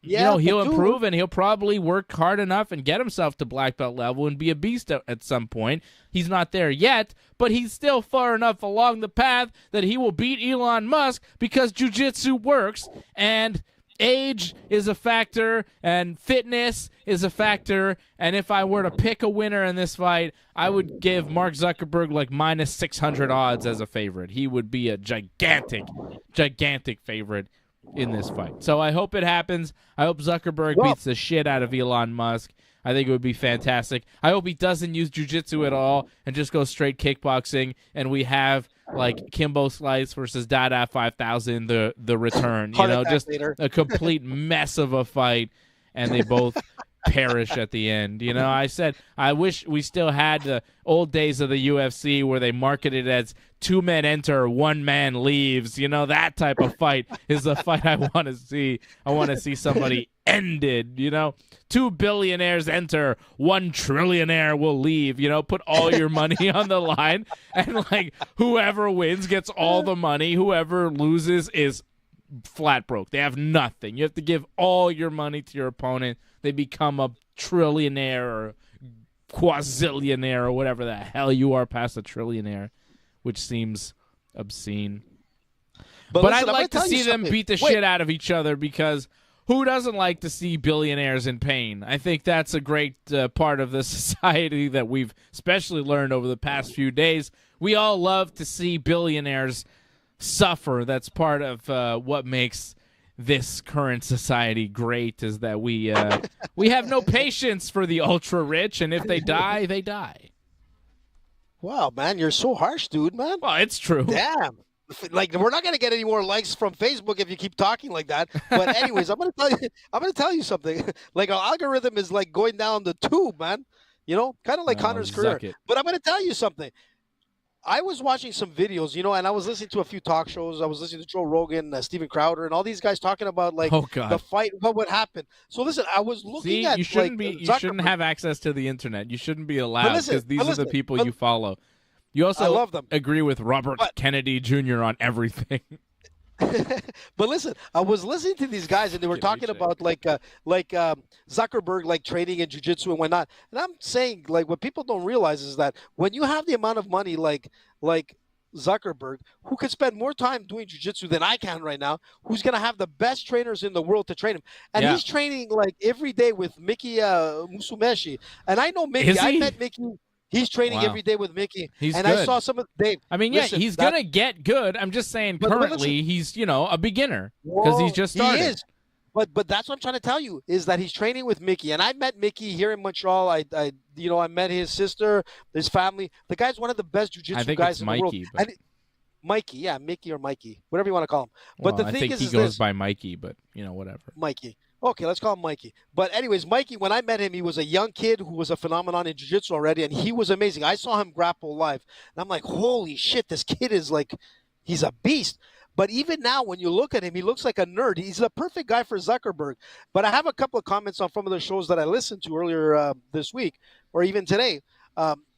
you know, he'll improve, and he'll probably work hard enough and get himself to black belt level and be a beast at some point. He's not there yet, but he's still far enough along the path that he will beat Elon Musk because jiu-jitsu works, and age is a factor, and fitness is a factor, and if I were to pick a winner in this fight, I would give Mark Zuckerberg like minus 600 odds as a favorite. He would be a gigantic favorite in this fight. So I hope it happens. I hope Zuckerberg beats the shit out of Elon Musk. I think it would be fantastic. I hope he doesn't use jiu-jitsu at all and just goes straight kickboxing, and we have like Kimbo Slice versus Dada 5000, the return. You know, just a complete mess of a fight, and they both perish at the end. You know, I said I wish we still had the old days of the UFC where they marketed it as 2 men enter, 1 man leaves. You know, that type of fight is the fight I want to see. I want to see somebody ended, you know. 2 billionaires enter, 1 trillionaire will leave. You know, put all your money on the line, and like whoever wins gets all the money. Whoever loses is flat broke. They have nothing. You have to give all your money to your opponent. They become a trillionaire or quazillionaire or whatever the hell you are past a trillionaire, which seems obscene. But listen, I'd like to see them beat the shit out of each other, because who doesn't like to see billionaires in pain? I think that's a great part of the society that we've especially learned over the past few days. We all love to see billionaires suffer. That's part of what makes this current society great is that we have no patience for the ultra rich, and if they die, they die. Wow, man, you're so harsh, dude, man. Well, it's true. Damn. Like, we're not gonna get any more likes from Facebook if you keep talking like that. But anyways, I'm gonna tell you something. Like, our algorithm is like going down the tube, man. You know, kind of like Conor's career. But I'm gonna tell you something. I was watching some videos, you know, and I was listening to a few talk shows. I was listening to Joe Rogan, Steven Crowder, and all these guys talking about like the fight, what would happen. So listen, I was looking at you shouldn't like, you shouldn't have access to the internet. You shouldn't be allowed because these are the people you follow. You also I love them. Agree with Robert Kennedy Jr. on everything. But listen, I was listening to these guys, and they were talking about like Zuckerberg, like training in jiu-jitsu and whatnot. And I'm saying, like, what people don't realize is that when you have the amount of money like Zuckerberg, who could spend more time doing jiu-jitsu than I can right now, who's going to have the best trainers in the world to train him. And he's training like every day with Mickey Musumeci. And I know Mickey. I met Mickey. He's training every day with Mickey. He's and good. I saw some of Dave. I mean, he's going to get good. I'm just saying currently he's, a beginner because he's just started. He is. But that's what I'm trying to tell you is that he's training with Mickey. And I met Mickey here in Montreal. I met his sister, his family. The guy's one of the best jiu-jitsu guys in the world. But... Mikey, yeah, Mickey or Mikey, whatever you want to call him. But the thing I think is, he goes by Mikey, but whatever. Mikey. Okay, let's call him Mikey. But anyways, Mikey, when I met him, he was a young kid who was a phenomenon in jiu-jitsu already, and he was amazing. I saw him grapple live, and I'm like, holy shit, this kid is like, he's a beast. But even now, when you look at him, he looks like a nerd. He's the perfect guy for Zuckerberg. But I have a couple of comments on some of the shows that I listened to earlier this week, or even today.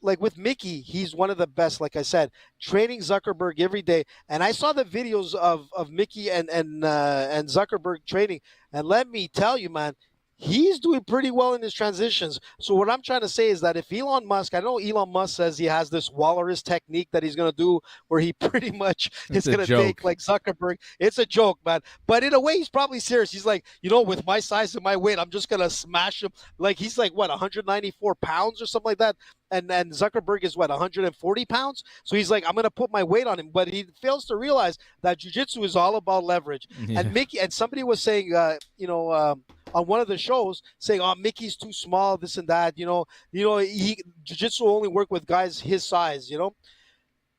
Like with Mickey, he's one of the best, like I said, training Zuckerberg every day. And I saw the videos of Mickey and Zuckerberg training. And let me tell you, man, he's doing pretty well in his transitions. So what I'm trying to say is that if Elon Musk, I know Elon Musk says he has this walrus technique that he's going to do where he pretty much is going to take like Zuckerberg. It's a joke, man. But in a way, he's probably serious. He's like, with my size and my weight, I'm just going to smash him. Like he's like, 194 pounds or something like that. And Zuckerberg is 140 pounds. So he's like, I'm going to put my weight on him. But he fails to realize that jiu-jitsu is all about leverage. Yeah. And Mickey, and somebody was saying, on one of the shows saying, oh, Mickey's too small, this and that, jiu-jitsu only work with guys his size,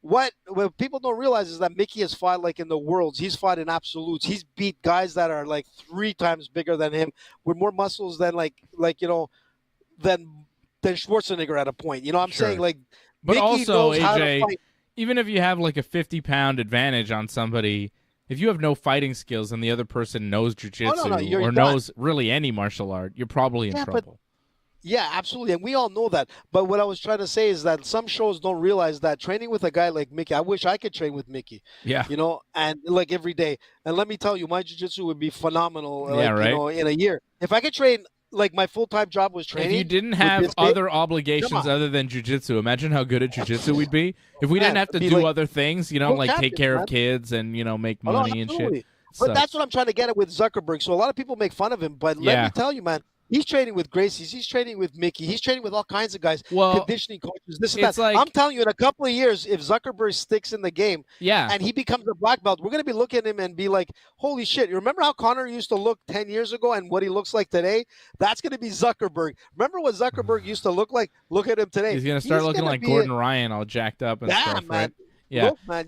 What people don't realize is that Mickey has fought like in the worlds. He's fought in absolutes. He's beat guys that are like 3 times bigger than him with more muscles than than Schwarzenegger at a point. I'm saying like, but Mickey also knows how to fight. Even if you have like a 50-pound advantage on somebody, if you have no fighting skills and the other person knows jiu-jitsu or knows really any martial art, you're probably in trouble. Yeah, absolutely. And we all know that. But what I was trying to say is that some shows don't realize that training with a guy like Mickey, I wish I could train with Mickey. Yeah. And like every day. And let me tell you, my jiu-jitsu would be phenomenal in a year. If I could train, like my full-time job was training. If you didn't have other obligations other than jiu-jitsu, imagine how good at jiu-jitsu we'd be. If we didn't have to do other things, like take care of kids and, make money and shit. But that's what I'm trying to get at with Zuckerberg. So a lot of people make fun of him. But let me tell you, man, he's training with Gracie's. He's training with Mickey. He's training with all kinds of guys, conditioning coaches, this and that. Like, I'm telling you, in a couple of years, if Zuckerberg sticks in the game and he becomes a black belt, we're going to be looking at him and be like, holy shit. You remember how Conor used to look 10 years ago and what he looks like today? That's going to be Zuckerberg. Remember what Zuckerberg used to look like? Look at him today. He's going to start looking like Gordon Ryan all jacked up and stuff, man. Right? Yeah. Look, man,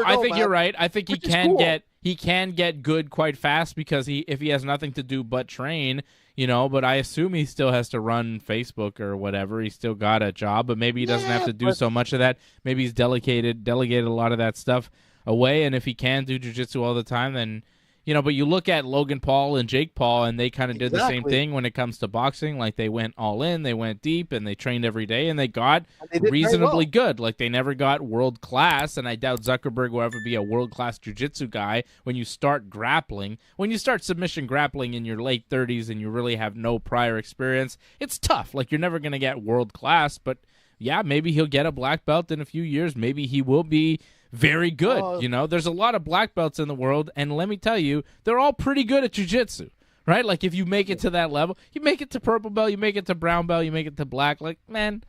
I think you're right. I think he can get good quite fast because if he has nothing to do but train, but I assume he still has to run Facebook or whatever. He's still got a job, but maybe he doesn't have to do so much of that. Maybe he's delegated a lot of that stuff away, and if he can do jiu-jitsu all the time, then but you look at Logan Paul and Jake Paul, and they kind of did the same thing when it comes to boxing. Like they went all in, they went deep, and they trained every day, and they got reasonably good. Like they never got world class, and I doubt Zuckerberg will ever be a world class jiu-jitsu guy. When you start grappling, when you start submission grappling in your late 30s, and you really have no prior experience, it's tough. Like you're never gonna get world class, but yeah, maybe he'll get a black belt in a few years. Maybe he will be very good. There's a lot of black belts in the world, and let me tell you, they're all pretty good at jiu-jitsu, right? Like, if you make it to that level, you make it to purple belt, you make it to brown belt, you make it to black, like, man,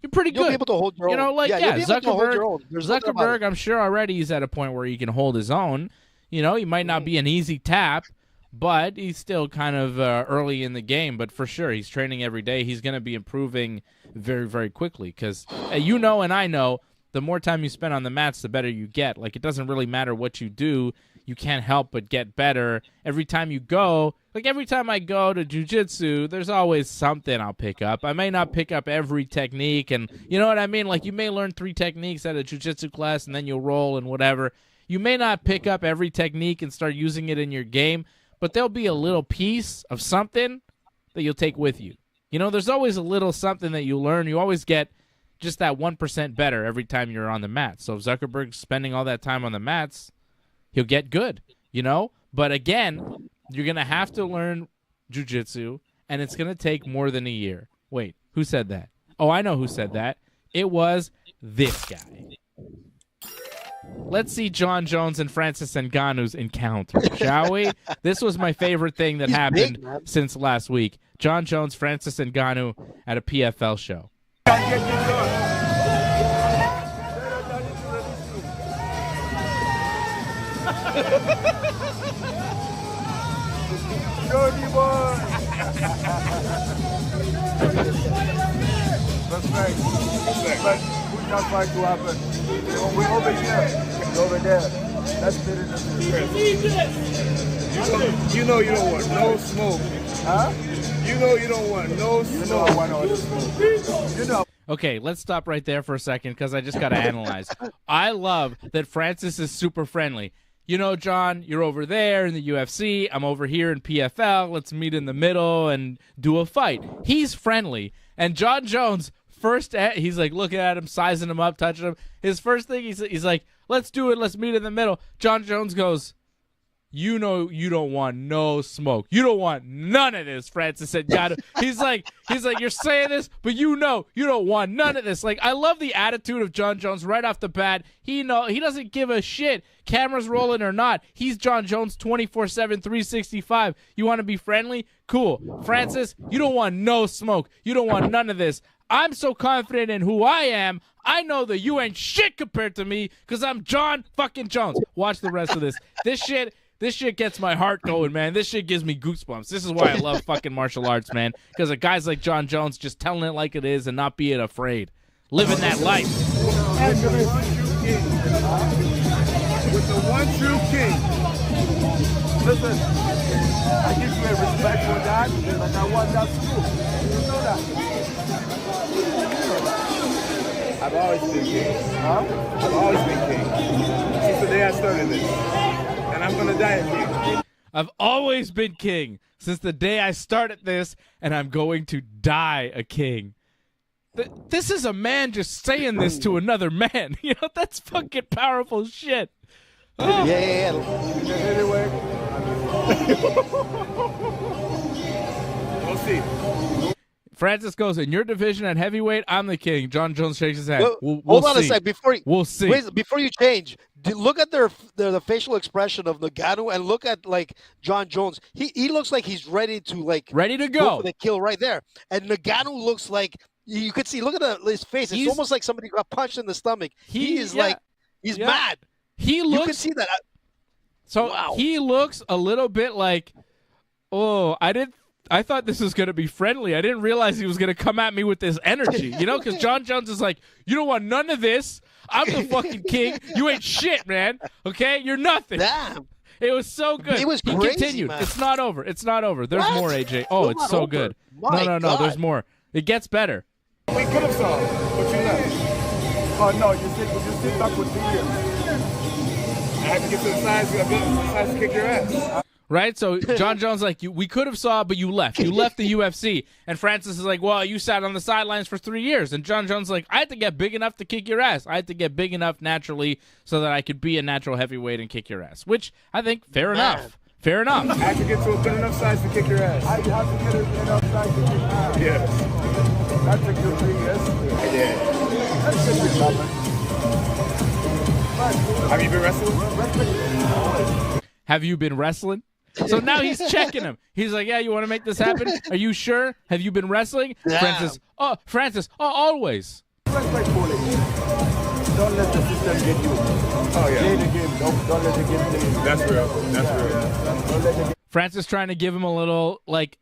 you're pretty good. You'll be able to hold your own. Zuckerberg, I'm sure already he's at a point where he can hold his own. He might not be an easy tap, but he's still kind of early in the game. But for sure, he's training every day. He's going to be improving very, very quickly because you know and I know the more time you spend on the mats, the better you get. Like, it doesn't really matter what you do. You can't help but get better. Every time you go, like every time I go to jiu-jitsu, there's always something I'll pick up. I may not pick up every technique, and you know what I mean? Like, you may learn 3 techniques at a jiu-jitsu class, and then you'll roll and whatever. You may not pick up every technique and start using it in your game, but there'll be a little piece of something that you'll take with you. You know, there's always a little something that you learn. You always get just that 1% better every time you're on the mats. So if Zuckerberg's spending all that time on the mats, he'll get good, you know? But again, you're going to have to learn jiu-jitsu, and it's going to take more than a year. Wait, who said that? Oh, I know who said that. It was this guy. Let's see John Jones and Francis Ngannou's encounter, shall we? This was my favorite thing that happened since last week. John Jones, Francis Ngannou at a PFL show. Jody boy! That's right. But we're not going to happen. We're over here. Over there. That's better than this. You know you don't want no smoke. Huh? You know you don't want no smoke. You know I want all the smoke. You know. Okay, let's stop right there for a second because I just got to analyze. I love that Francis is super friendly. You know, John, you're over there in the UFC. I'm over here in PFL. Let's meet in the middle and do a fight. He's friendly. And John Jones, he's like looking at him, sizing him up, touching him. His first thing, he's like, let's do it. Let's meet in the middle. John Jones goes, you know you don't want no smoke. You don't want none of this, Francis Ngannou. He's like, you're saying this, but you know you don't want none of this. Like, I love the attitude of John Jones right off the bat. He doesn't give a shit. Cameras rolling or not. He's John Jones 24/7, 365. You want to be friendly? Cool. Francis, you don't want no smoke. You don't want none of this. I'm so confident in who I am. I know that you ain't shit compared to me because I'm John fucking Jones. Watch the rest of this. This shit gets my heart going, man. This shit gives me goosebumps. This is why I love fucking martial arts, man. Because of guys like John Jones just telling it like it is and not being afraid. Living that life. With the one true king. Listen, I give you a respect for that, but I want that too. You know that. I've always been king. Huh? I've always been king. Since the day I started this. And I'm going to die a king. I've always been king since the day I started this, and I'm going to die a king. This is a man just saying this to another man. You know, that's fucking powerful shit. Oh. Yeah. Anyway. We'll see. Francis goes, in your division at heavyweight, I'm the king. John Jones shakes his head. Well, we'll hold on see. a sec. We'll see. Wait, before you change, look at the facial expression of Ngannou and look at, like, John Jones. He looks like he's ready to go for the kill right there. And Ngannou looks like, you could see, look at his face. It's almost like somebody got punched in the stomach. He's mad. You can see that. So wow. He looks a little bit like, I thought this was going to be friendly. I didn't realize he was going to come at me with this energy, you know, because John Jones is like, you don't want none of this. I'm the fucking king. You ain't shit, man. Okay? You're nothing. Damn. It was so good. It was he crazy, continued. man. It's not over. It's not over. There's more, AJ. Oh, it's so good. No. God. There's more. It gets better. We could have saw, but you left. Oh, no, you sit back with videos. I had to get to the size to kick your ass. Right? So John Jones like, we could have saw, but you left. You left the UFC. And Francis is like, well, you sat on the sidelines for 3 years. And John Jones is like, I had to get big enough to kick your ass. I had to get big enough naturally so that I could be a natural heavyweight and kick your ass. Which I think, fair enough. Fair enough. I had to get to a good enough size to kick your ass. I have to get enough size to kick your ass. Yes. That took you 3 years. I did. That's good enough. Have you been wrestling? Have you been wrestling? So now he's checking him. He's like, yeah, you want to make this happen? Are you sure? Have you been wrestling? Yeah. Francis, always. Don't let the system get you. Oh, yeah. Play the game. Don't let the game play you. That's real. Francis trying to give him a little, like,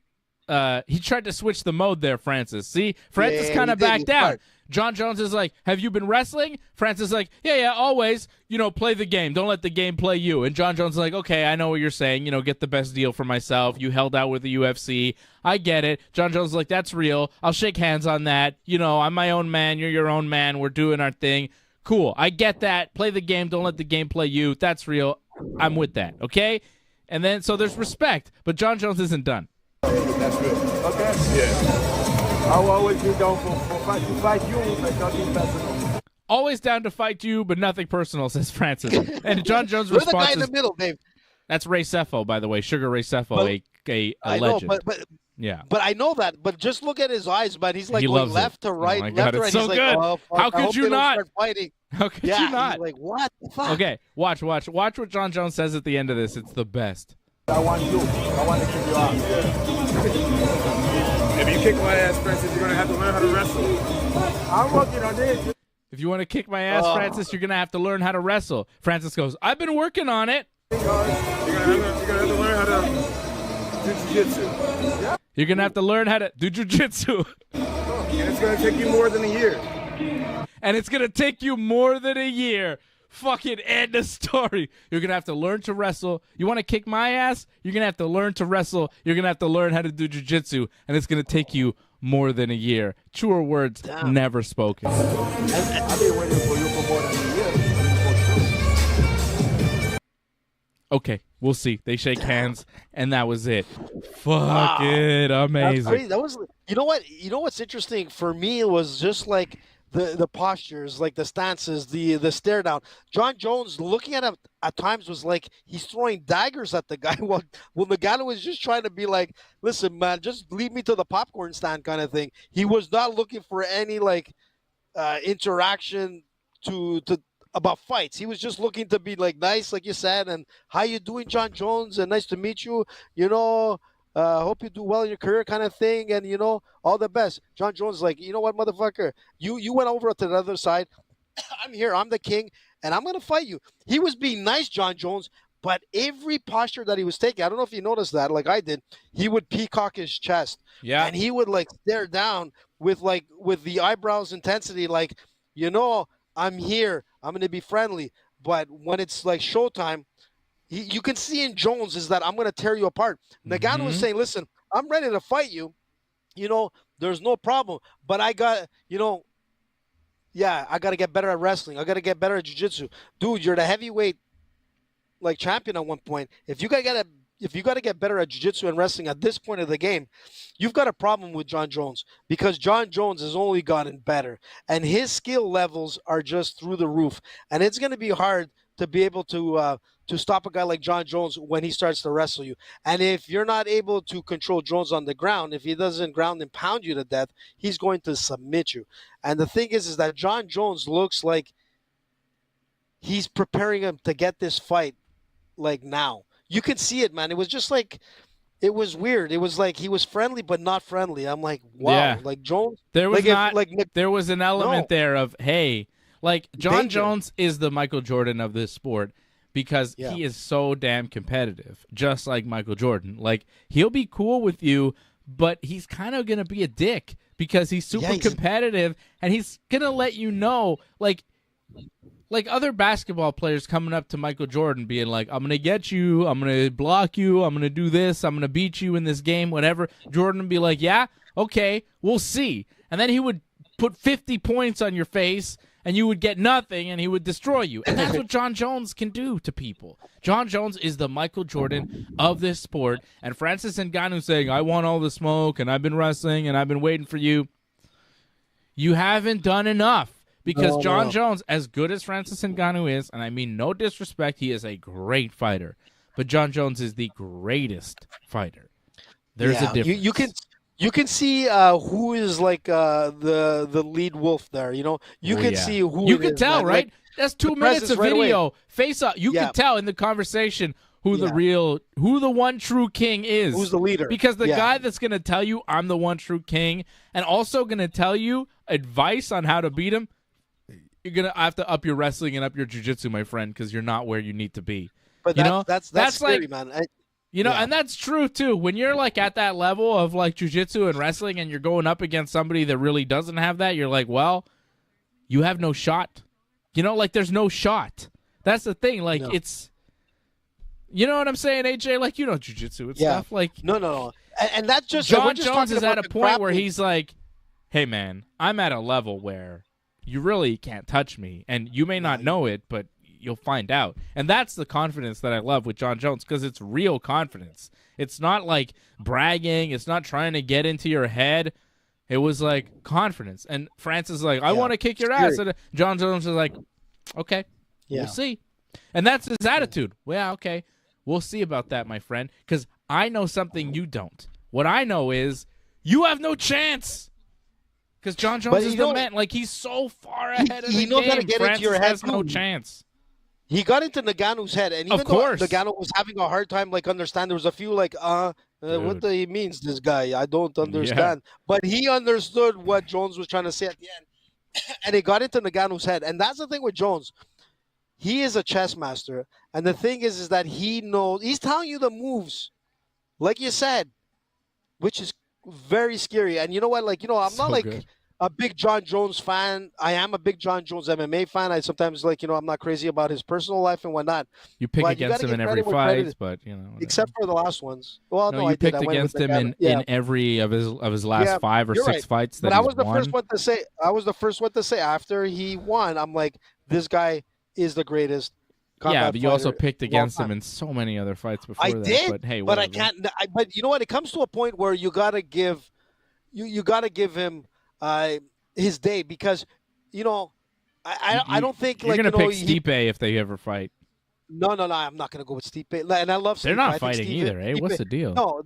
he tried to switch the mode there, Francis. See? Francis kind of backed down. John Jones is like, have you been wrestling? Francis is like, yeah, always. Play the game. Don't let the game play you. And John Jones is like, okay, I know what you're saying. Get the best deal for myself. You held out with the UFC. I get it. John Jones is like, that's real. I'll shake hands on that. I'm my own man. You're your own man. We're doing our thing. Cool. I get that. Play the game. Don't let the game play you. That's real. I'm with that. Okay? And then, so there's respect. But John Jones isn't done. That's real. Okay? Yeah. I will always be down to fight you, but nothing personal. Always down to fight you, but nothing personal, says Francis. And John Jones' We're response the guy in the middle, Dave. That's Ray Sefo, by the way. Sugar Ray Sefo, a I legend. know, but yeah. But I know that. But just look at his eyes, man. He's like He going loves left it. to right, Oh my left God, to it's right. so He's like, good. oh, fuck, How I could hope you they don't not? start fighting. How could Yeah, you not? he's like, what the fuck? Okay, watch what John Jones says at the end of this. It's the best. I want you. I want to kick you out. If you kick my ass, Francis, you're going to have to learn how to wrestle. I'm working on this. If you want to kick my ass, Francis, you're going to have to learn how to wrestle. Francis goes, I've been working on it. You're going to have to learn how to do jiu-jitsu. Yeah. You're going to have to learn how to do jiu-jitsu. And it's going to take you more than a year. And it's going to take you more than a year. Fucking end of story. You're going to have to learn to wrestle. You want to kick my ass? You're going to have to learn to wrestle. You're going to have to learn how to do jiu-jitsu. And it's going to take you more than a year. Truer words never spoken. I've been waiting for you for more than a year. Okay, we'll see. They shake hands, and that was it. Fucking amazing. That's crazy. That was, you know what? You know what's interesting for me? It was just like the postures, like the stances, the stare down. John Jones looking at him at times was like he's throwing daggers at the guy. While Ngannou was just trying to be like, listen, man, just lead me to the popcorn stand kind of thing. He was not looking for any like interaction to about fights. He was just looking to be like nice, like you said, and how you doing, John Jones, and nice to meet you. Hope you do well in your career kind of thing, and all the best. John Jones is like, you know what, motherfucker, you went over to the other side. I'm here, I'm the king, and I'm gonna fight you. He was being nice, John Jones, but every posture that he was taking, I don't know if you noticed that, like I did, he would peacock his chest. Yeah. And he would like stare down with the eyebrows intensity, like, I'm here, I'm gonna be friendly. But when it's like showtime, you can see in Jones is that I'm going to tear you apart. Ngannou was saying, listen, I'm ready to fight you. There's no problem. But I got, I got to get better at wrestling. I got to get better at jiu-jitsu. Dude, you're the heavyweight champion at one point. If you got to get better at jiu-jitsu and wrestling at this point of the game, you've got a problem with John Jones, because John Jones has only gotten better. And his skill levels are just through the roof. And it's going to be hard to be able to stop a guy like John Jones when he starts to wrestle you. And if you're not able to control Jones on the ground, if he doesn't ground and pound you to death, he's going to submit you. And the thing is that John Jones looks like he's preparing him to get this fight like now. You can see it, man. It was just like, it was weird. It was like he was friendly but not friendly. I'm like, wow. Yeah. Like Jones. There was there was an element No. there of, hey, like John Danger. Jones is the Michael Jordan of this sport, because he is so damn competitive, just like Michael Jordan. Like, he'll be cool with you, but he's kind of going to be a dick because he's super competitive, and he's going to let you know, like other basketball players coming up to Michael Jordan being like, I'm going to get you, I'm going to block you, I'm going to do this, I'm going to beat you in this game, whatever. Jordan would be like, yeah, okay, we'll see. And then he would put 50 points on your face, and you would get nothing, and he would destroy you. And that's what John Jones can do to people. John Jones is the Michael Jordan of this sport. And Francis Ngannou saying, I want all the smoke, and I've been wrestling, and I've been waiting for you. You haven't done enough. Because John Jones, as good as Francis Ngannou is, and I mean no disrespect, he is a great fighter. But John Jones is the greatest fighter. There's a difference. You can see who is like the lead wolf there. You can see who you it can is, tell, man. right? Like, that's 2 minutes of right video. away. Face up. You can tell in the conversation who the one true king is. Who's the leader? Because the guy that's going to tell you I'm the one true king, and also going to tell you advice on how to beat him, you're going to have to up your wrestling and up your jiu-jitsu, my friend, because you're not where you need to be. But that's scary, like, man. You know, Yeah. and that's true too. When you're like at that level of like jiu-jitsu and wrestling and you're going up against somebody that really doesn't have that, you're like, well, you have no shot. You know, like there's no shot. That's the thing. Like it's, you know what I'm saying, AJ? Like, you know, jiu-jitsu and stuff. Like, No. And that's just John Jones is at a point where he's like, hey man, I'm at a level where you really can't touch me, and you may not know it, but you'll find out. And that's the confidence that I love with John Jones, because it's real confidence. It's not like bragging. It's not trying to get into your head. It was like confidence. And Francis is like, I want to kick your ass. And John Jones is like, okay, we'll see. And that's his attitude. Well, yeah, okay, we'll see about that, my friend, because I know something you don't. What I know is you have no chance. Because John Jones is the man. Like, he's so far ahead of the game. How to get Francis into your head has no chance. He got into Ngannou's head, and even though Ngannou was having a hard time, like, understand, there was a few, like, what he means, this guy? I don't understand. Yeah. But he understood what Jones was trying to say at the end, and it got into Ngannou's head. And that's the thing with Jones. He is a chess master, and the thing is that he knows, he's telling you the moves, like you said, which is very scary. And you know what? Like, you know, I'm not like a big John Jones fan. I am a big John Jones MMA fan. I sometimes, like, you know, I'm not crazy about his personal life and whatnot. You pick against him in every fight, but, you know. Whatever. Except for the last ones. Well, no, you picked against him in every of his last 5 or 6 fights that I was the first one to say. I was the first one to say after he won, I'm like, this guy is the greatest. Yeah, but you also picked against him in so many other fights before that. Did, but hey, but I can't. But you know what? It comes to a point where you gotta give, you gotta give him his day, because, you know, I don't think you're like, gonna pick Stipe if they ever fight. No, I'm not gonna go with Stipe. And I love Stipe. They're not fighting either, eh? What's the deal? No,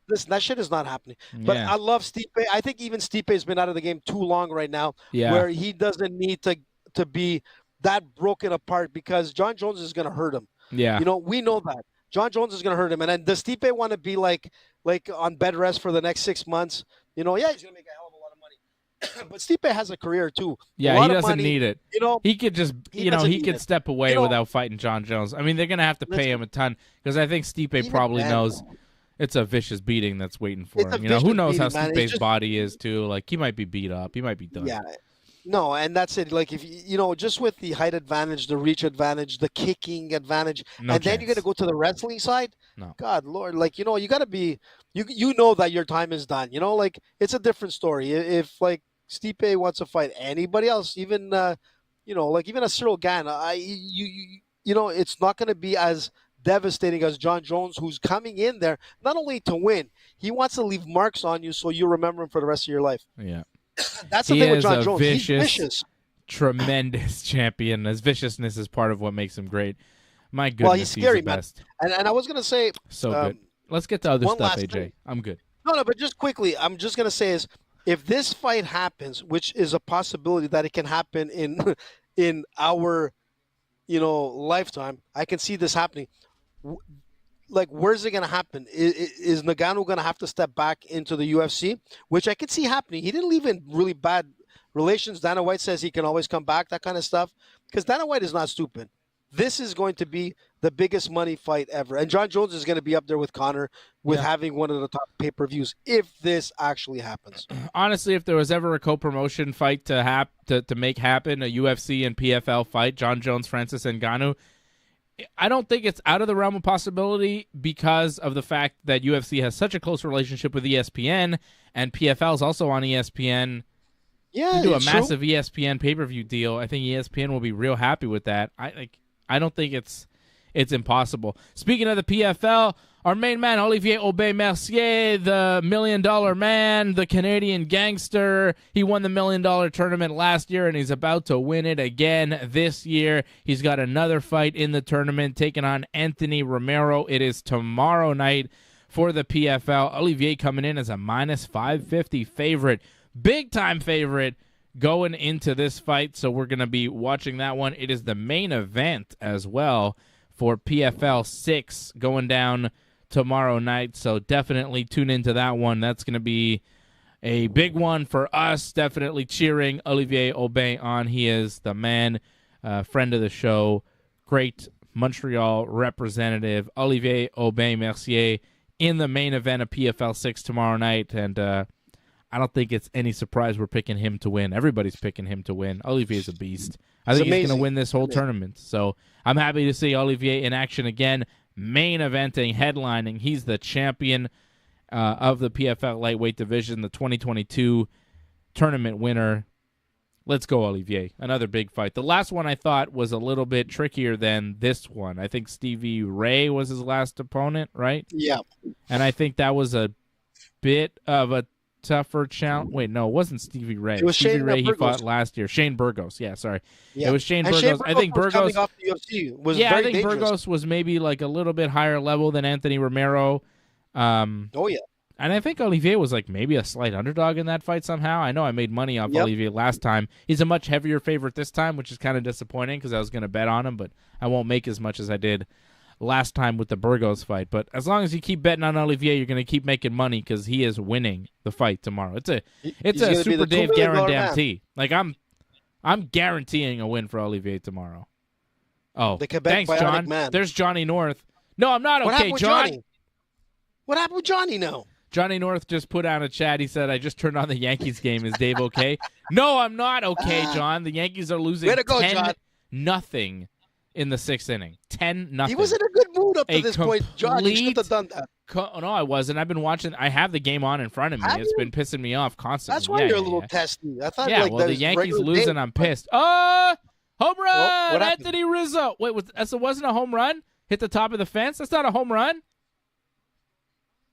listen, that shit is not happening. But I love Stipe. I think even Stipe has been out of the game too long right now, where he doesn't need to be that broken apart, because John Jones is going to hurt him. Yeah. You know, we know that. John Jones is going to hurt him. And then does Stipe want to be like on bed rest for the next 6 months? You know, yeah, he's going to make a hell of a lot of money. But Stipe has a career too. Yeah, he doesn't need it. You know, he could just, he could step away without fighting John Jones. I mean, they're going to have to pay him a ton, because I think Stipe probably knows it's a vicious beating that's waiting for him. You know, who knows how Stipe's body is too? Like, he might be beat up. He might be done. Yeah. No, and that's it. Like, if you know, just with the height advantage, the reach advantage, the kicking advantage, then you're going to go to the wrestling side. No. God, Lord, like, you know, you got to be, you know that your time is done. You know, like, it's a different story. If like Stipe wants to fight anybody else, even you know, like even a Cyril Gane, you know, it's not going to be as devastating as John Jones, who's coming in there not only to win, he wants to leave marks on you so you remember him for the rest of your life. Yeah. That's the thing with John Jones. He's vicious. Tremendous champion. His viciousness is part of what makes him great. My goodness, well, he's scary, the best. Man. And I was gonna say, so good. Let's get to other stuff, AJ. Thing. I'm good. No, but just quickly, I'm just gonna say is, if this fight happens, which is a possibility that it can happen in our, you know, lifetime, I can see this happening. Like, where's it going to happen? Is Ngannou going to have to step back into the UFC, which I could see happening? He didn't leave in really bad relations. Dana White says he can always come back, that kind of stuff, because Dana White is not stupid. This is going to be the biggest money fight ever. And John Jones is going to be up there with Conor with having one of the top pay-per-views if this actually happens. Honestly, if there was ever a co-promotion fight to make happen, a UFC and PFL fight, John Jones, Francis Ngannou, I don't think it's out of the realm of possibility, because of the fact that UFC has such a close relationship with ESPN, and PFL is also on ESPN. Yeah, do a massive ESPN pay-per-view deal. I think ESPN will be real happy with that. I don't think it's impossible. Speaking of the PFL, our main man, Olivier Aubin-Mercier, the $1 million man, the Canadian gangster. He won the $1 million tournament last year, and he's about to win it again this year. He's got another fight in the tournament, taking on Anthony Romero. It is tomorrow night for the PFL. Olivier coming in as a minus 550 favorite. Big-time favorite going into this fight, so we're going to be watching that one. It is the main event as well for PFL 6 going down tomorrow night, so definitely tune into that one. That's going to be a big one for us. Definitely cheering Olivier Aubin on. He is the man, friend of the show, great Montreal representative Olivier Aubin-Mercier in the main event of PFL 6 tomorrow night. And I don't think it's any surprise we're picking him to win. Everybody's picking him to win. Olivier's a beast. I think he's going to win this whole tournament. So I'm happy to see Olivier in action again, main eventing, headlining. He's the champion of the PFL lightweight division, the 2022 tournament winner. Let's go, Olivier. Another big fight. The last one I thought was a little bit trickier than this one. I think Stevie Ray was his last opponent, right? Yeah. And I think that was a bit of a tougher challenge. Wait, no, it wasn't Stevie Ray. It was Stevie Shane Ray he Burgos. fought last year. Shane Burgos. Yeah, sorry. Yeah. It was Shane And Burgos. I think was coming Burgos. off the UFC. Was Yeah, very I think dangerous. Burgos was maybe like a little bit higher level than Anthony Romero. Oh yeah. And I think Olivier was like maybe a slight underdog in that fight somehow. I know I made money off Olivier last time. He's a much heavier favorite this time, which is kind of disappointing because I was going to bet on him, but I won't make as much as I did last time with the Burgos fight. But as long as you keep betting on Olivier, you're going to keep making money because he is winning the fight tomorrow. It's a Super Dave guarantee. Like I'm guaranteeing a win for Olivier tomorrow. Oh, The Quebec thanks, John. man. There's Johnny North. No, I'm not What okay, happened with John. Johnny? What happened with Johnny now? Johnny North just put out a chat. He said, I just turned on the Yankees game. Is Dave okay? No, I'm not okay, John. The Yankees are losing Way to go, John. 10-0 in the sixth inning. 10-0. He was in a good mood up to A this point. John, you should have done that. No, I wasn't. I've been watching. I have the game on in front of me. Have It's you? been pissing me off constantly. That's why Yeah, you're a yeah, little yeah. testy. I thought Yeah, like well, that the is Yankees regular losing, day. I'm pissed. Oh, home run! What happened? Anthony Rizzo. Wait, that wasn't a home run? Hit the top of the fence? That's not a home run?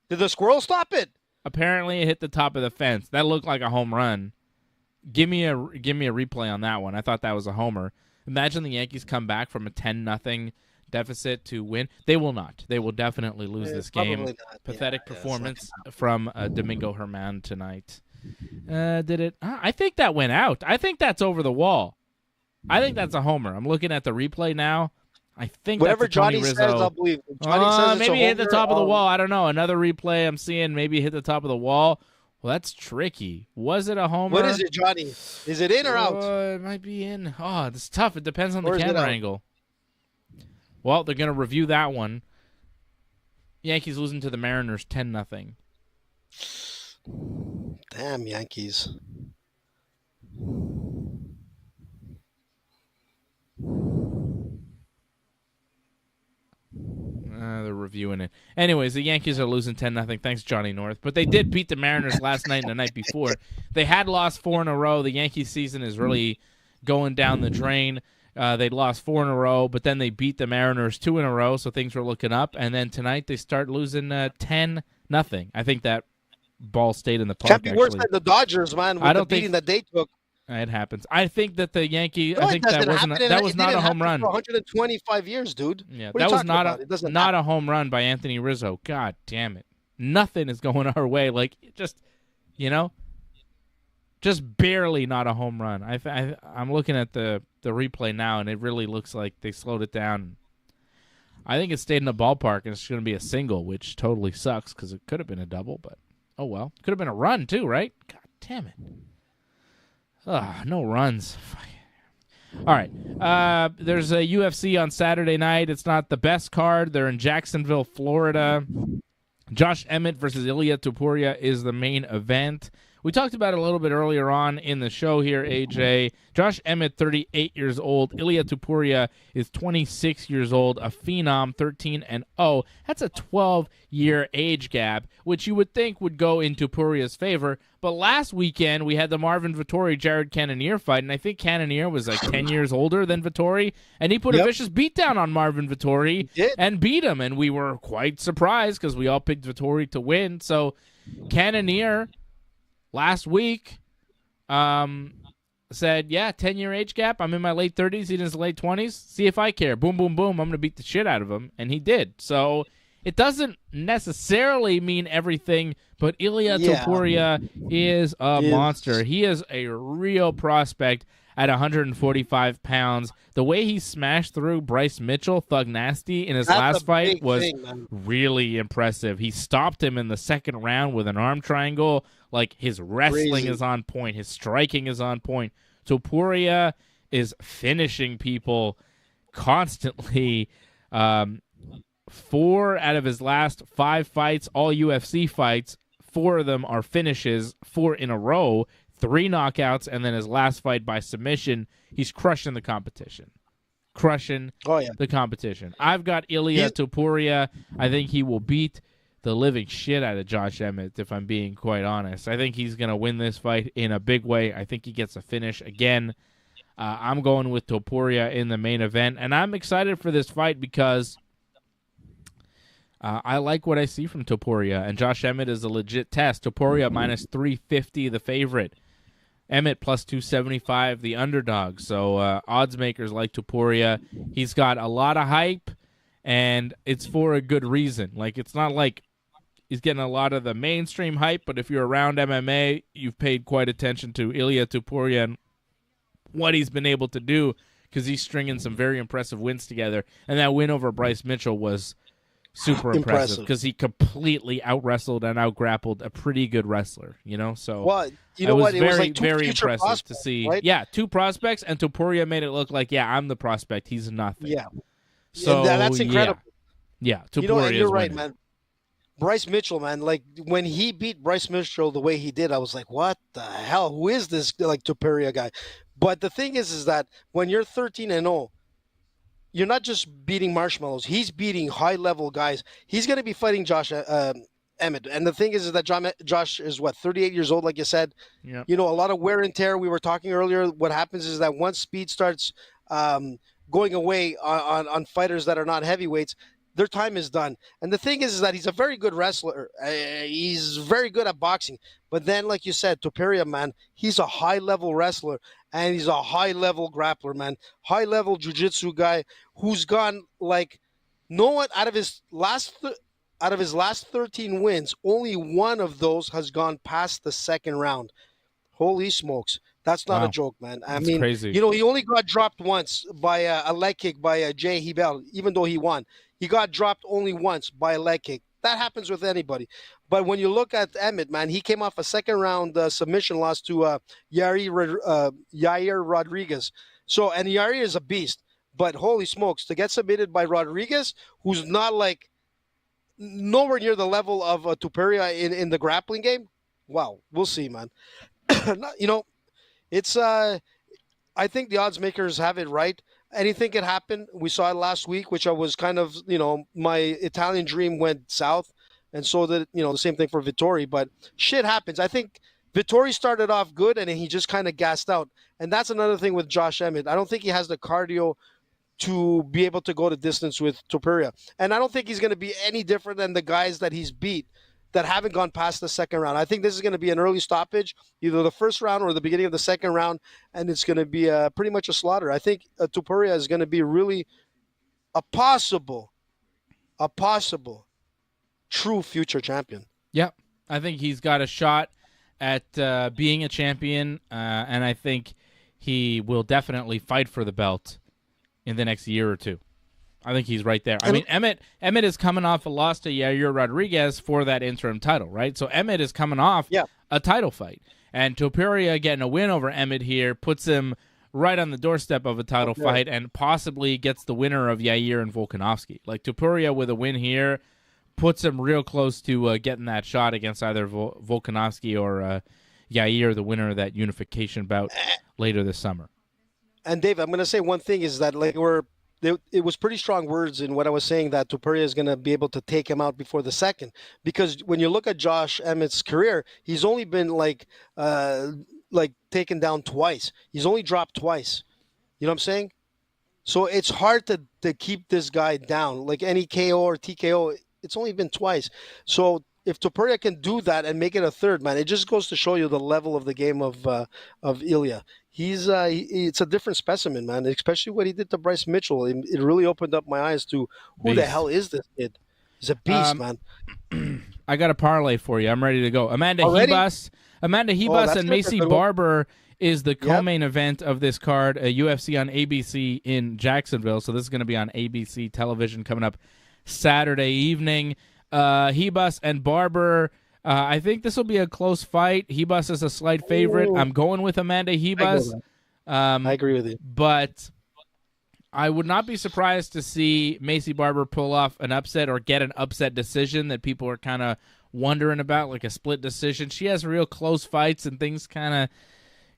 Did the squirrel stop it? Apparently, it hit the top of the fence. That looked like a home run. Give me a replay on that one. I thought that was a homer. Imagine the Yankees come back from a 10-0 deficit to win. They will not. They will definitely lose this game. Probably not. Pathetic Yeah, performance from Domingo Herman tonight. Did it? I think that went out. I think that's over the wall. I think that's a homer. I'm looking at the replay now. I think Whatever that's a Tony Johnny Rizzo. says, I'll believe. If Johnny says it's Maybe a hit the homer, top of the I'll- wall. I don't know. Another replay I'm seeing. Maybe hit the top of the wall. Well, that's tricky. Was it a homer? What is it, Johnny? Is it in or out? It might be in. Oh, it's tough. It depends on Or the is it camera out? angle. Well, they're going to review that one. Yankees losing to the Mariners 10-0. Damn Yankees. They're reviewing it. Anyways, the Yankees are losing 10-0. Thanks, Johnny North. But they did beat the Mariners last night and the night before. They had lost 4 in a row. The Yankee season is really going down the drain. They lost 4 in a row, but then they beat the Mariners 2 in a row, so things were looking up. And then tonight they start losing 10-0. I think that ball stayed in the park. Can't be worse actually. than the Dodgers, man, with I the don't think- beating that they took. It happens. I think that the Yankee. No, I it think that doesn't wasn't. happen. That was It not a didn't home happen run. for 125 years, dude. Yeah, What are that you was talking not about? It doesn't not happen. a home run by Anthony Rizzo. God damn it! Nothing is going our way. Like just, just barely not a home run. I'm looking at the replay now, and it really looks like they slowed it down. I think it stayed in the ballpark, and it's going to be a single, which totally sucks because it could have been a double, but oh well. Could have been a run too, right? God damn it! No runs. All right. There's a UFC on Saturday night. It's not the best card. They're in Jacksonville, Florida. Josh Emmett versus Ilia Topuria is the main event. We talked about it a little bit earlier on in the show here, AJ. Josh Emmett, 38 years old. Ilia Topuria is 26 years old, a phenom, 13-0. That's a 12-year age gap, which you would think would go in Topuria's favor. But last weekend, we had the Marvin Vettori-Jared Cannonier fight, and I think Cannonier was like 10 years older than Vettori, and he put a vicious beatdown on Marvin Vettori and beat him, and we were quite surprised because we all picked Vettori to win. So Cannonier last week said, 10-year age gap. I'm in my late 30s. He's in his late 20s. See if I care. Boom, boom, boom. I'm going to beat the shit out of him. And he did. So it doesn't necessarily mean everything, but Ilia Topuria is a monster. He is a real prospect at 145 pounds. The way he smashed through Bryce Mitchell, Thug Nasty, in his last fight was really impressive. He stopped him in the second round with an arm triangle. Like, his wrestling is on point. His striking is on point. Topuria is finishing people constantly. 4 out of his last 5 fights, all UFC fights, 4 of them are finishes, 4 in a row, 3 knockouts, and then his last fight by submission, he's crushing the competition. The competition. I've got Ilia Topuria. I think he will beat the living shit out of Josh Emmett, if I'm being quite honest. I think he's going to win this fight in a big way. I think he gets a finish again. I'm going with Topuria in the main event, and I'm excited for this fight because I like what I see from Topuria, and Josh Emmett is a legit test. Topuria minus 350, the favorite. Emmett plus 275, the underdog. So odds makers like Topuria. He's got a lot of hype, and it's for a good reason. Like, it's not like he's getting a lot of the mainstream hype, but if you're around MMA, you've paid quite attention to Ilia Topuria and what he's been able to do, because he's stringing some very impressive wins together. And that win over Bryce Mitchell was super impressive because he completely out-wrestled and out-grappled a pretty good wrestler, you know? So well, you know what? It was like very impressive to see. Right? Yeah, 2 prospects, and Topuria made it look like, yeah, I'm the prospect. He's nothing. Yeah. So that's incredible. Yeah, Topuria you know, and you're right, winning. man. Bryce Mitchell, man, like when he beat Bryce Mitchell the way he did, I was like, what the hell? Who is this like Topuria guy? But the thing is that when you're 13-0, you're not just beating marshmallows. He's beating high-level guys. He's going to be fighting Josh Emmett. And the thing is that Josh is, 38 years old, like you said. Yep. You know, a lot of wear and tear. We were talking earlier. What happens is that once speed starts going away on fighters that are not heavyweights, their time is done. And the thing is that he's a very good wrestler. He's very good at boxing. But then, like you said, Topuria, man, he's a high-level wrestler. And he's a high-level grappler, man. High-level jiu-jitsu guy who's gone like no one out of his last 13 wins, only one of those has gone past the second round. Holy smokes. That's not a joke, man. That's crazy. You know, he only got dropped once by a leg kick by Jay Hebel, even though he won. He got dropped only once by a leg kick. That happens with anybody. But when you look at Emmett, man, he came off a second-round submission loss to Yair Rodriguez. So, and Yair is a beast. But holy smokes, to get submitted by Rodriguez, who's not like nowhere near the level of Topuria in the grappling game, wow, we'll see, man. You know, it's I think the odds makers have it right. Anything could happen. We saw it last week, which I was kind of, you know, my Italian dream went south. And so that, you know, the same thing for Vettori. But shit happens. I think Vettori started off good and he just kind of gassed out. And that's another thing with Josh Emmett. I don't think he has the cardio to be able to go the distance with Topuria. And I don't think he's going to be any different than the guys that he's beat that haven't gone past the second round. I think this is going to be an early stoppage, either the first round or the beginning of the second round, and it's going to be pretty much a slaughter. I think Topuria is going to be really a possible true future champion. Yeah, I think he's got a shot at being a champion, and I think he will definitely fight for the belt in the next year or two. I think he's right there. I mean, Emmett is coming off a loss to Yair Rodriguez for that interim title, right? So Emmett is coming off a title fight. And Topuria getting a win over Emmett here puts him right on the doorstep of a title fight and possibly gets the winner of Yair and Volkanovski. Like, Topuria with a win here puts him real close to getting that shot against either Volkanovski or Yair, the winner of that unification bout later this summer. And Dave, I'm going to say one thing is that it was pretty strong words in what I was saying that Topuria is going to be able to take him out before the second. Because when you look at Josh Emmett's career, he's only been taken down twice. He's only dropped twice. You know what I'm saying? So it's hard to keep this guy down. Like any KO or TKO, it's only been twice. So if Topuria can do that and make it a third, man, it just goes to show you the level of the game of Ilia. It's a different specimen, man, especially what he did to Bryce Mitchell. It really opened up my eyes to who the hell is this kid. He's a beast, man. I got a parlay for you. I'm ready to go. Amanda Hebus and Macy Barber is the co-main event of this card, a UFC on ABC in Jacksonville. So this is going to be on ABC television coming up Saturday evening. Hebus and Barber, I think this will be a close fight. Hebus is a slight favorite. I'm going with Amanda Hebus. I agree with you. But I would not be surprised to see Macy Barber pull off an upset or get an upset decision that people are kind of wondering about, like a split decision. She has real close fights and things kind of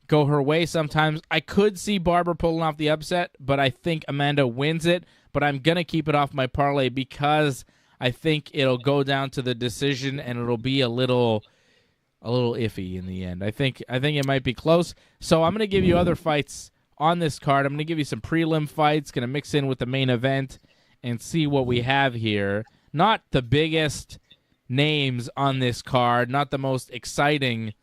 go her way sometimes. I could see Barber pulling off the upset, but I think Amanda wins it. But I'm going to keep it off my parlay because I think it'll go down to the decision and it'll be a little iffy in the end. I think it might be close. So I'm going to give you other fights on this card. I'm going to give you some prelim fights, going to mix in with the main event and see what we have here. Not the biggest names on this card, not the most exciting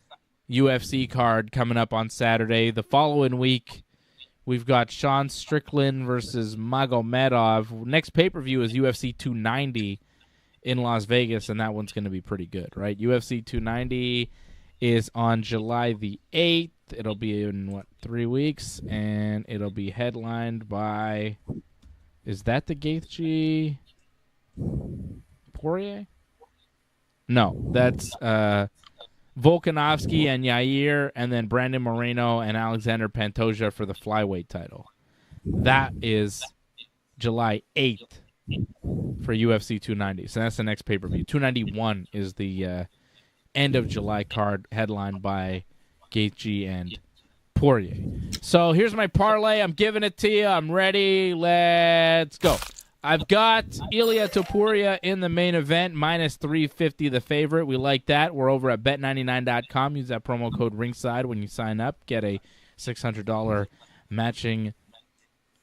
UFC card coming up on Saturday. The following week, we've got Sean Strickland versus Magomedov. Next pay-per-view is UFC 290 in Las Vegas, and that one's going to be pretty good, right? UFC 290 is on July the 8th. It'll be in, 3 weeks? And it'll be headlined by, is that the Gaethje Poirier? No, that's Volkanovski and Yair, and then Brandon Moreno and Alexander Pantoja for the flyweight title. That is July 8th for UFC 290. So that's the next pay-per-view. 291 is the end of July card headlined by Gaethje and Poirier. So here's my parlay. I'm giving it to you. I'm ready. Let's go. I've got Ilia Topuria in the main event, minus 350 the favorite. We like that. We're over at bet99.com. Use that promo code ringside when you sign up. Get a $600 matching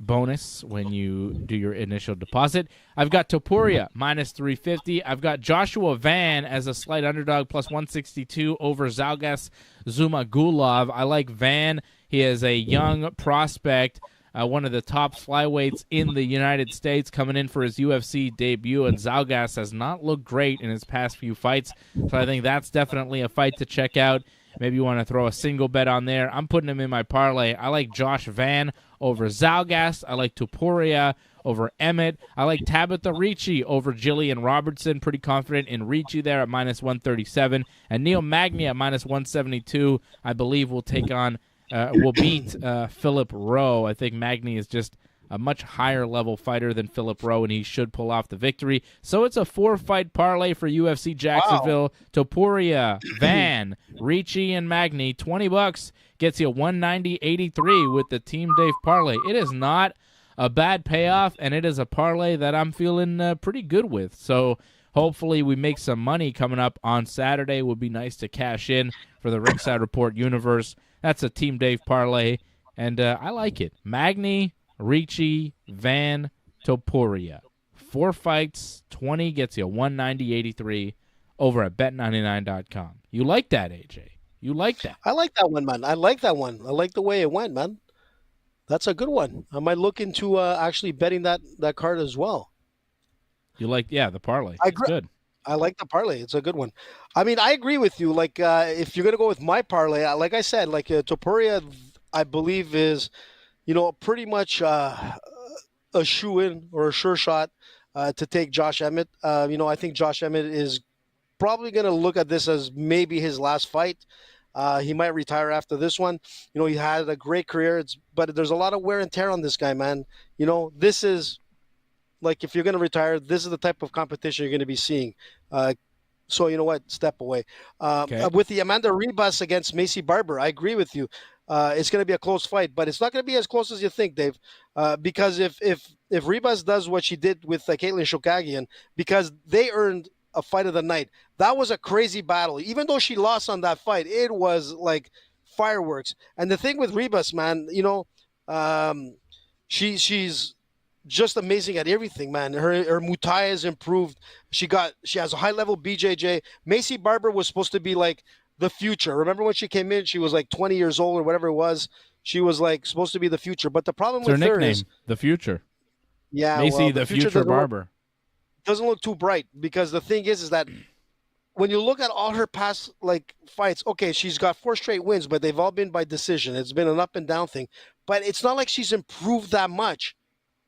bonus when you do your initial deposit. I've got Topuria, minus 350. I've got Joshua Van as a slight underdog, plus 162 over Zalgas Zumagulov. I like Van. He is a young prospect, one of the top flyweights in the United States, coming in for his UFC debut, and Zalgas has not looked great in his past few fights, so I think that's definitely a fight to check out. Maybe you want to throw a single bet on there. I'm putting him in my parlay. I like Josh Van over Zalgas. I like Topuria over Emmett. I like Tabitha Ricci over Jillian Robertson. Pretty confident in Ricci there at minus 137. And Neil Magny at minus 172, I believe, will beat Philip Rowe. I think Magny is just a much higher level fighter than Philip Rowe, and he should pull off the victory. So it's a 4-fight parlay for UFC Jacksonville. Wow. Topuria, Van, Ricci, and Magny. $20 gets you 190.83 with the Team Dave parlay. It is not a bad payoff, and it is a parlay that I'm feeling pretty good with. So hopefully we make some money coming up on Saturday. It would be nice to cash in for the Ringside Report universe. That's a Team Dave parlay, and I like it. Magny, Ricci, Van, Topuria. 4 fights, 20 gets you 190.83 over at bet99.com. You like that, AJ? You like that? I like that one, man. I like that one. I like the way it went, man. That's a good one. I might look into actually betting that card as well. You like, the parlay. I agree. Good. I like the parlay. It's a good one. I mean, I agree with you. Like, if you're going to go with my parlay, like I said, like Topuria, I believe is, pretty much a shoe-in or a sure shot to take Josh Emmett. I think Josh Emmett is probably going to look at this as maybe his last fight. He might retire after this one. He had a great career, but there's a lot of wear and tear on this guy, man. This is, like, if you're going to retire, this is the type of competition you're going to be seeing. So you know what? Step away. Okay. With the Amanda Ribas against Macy Barber, I agree with you. It's going to be a close fight, but it's not going to be as close as you think, Dave. Because if Ribas does what she did with Caitlin Shokagian, because they earned a fight of the night, that was a crazy battle. Even though she lost on that fight, it was like fireworks. And the thing with Ribas, man, she's just amazing at everything, man. Her Muay Thai has improved. She has a high level BJJ. Macy Barber was supposed to be like the future. Remember when she came in? She was like 20 years old or whatever it was. She was like supposed to be the future. But the problem with her is the future. Yeah, Macy, the future Barber. Doesn't look too bright, because the thing is that when you look at all her past fights, okay, she's got 4 straight wins, but they've all been by decision. It's been an up and down thing. But it's not like she's improved that much.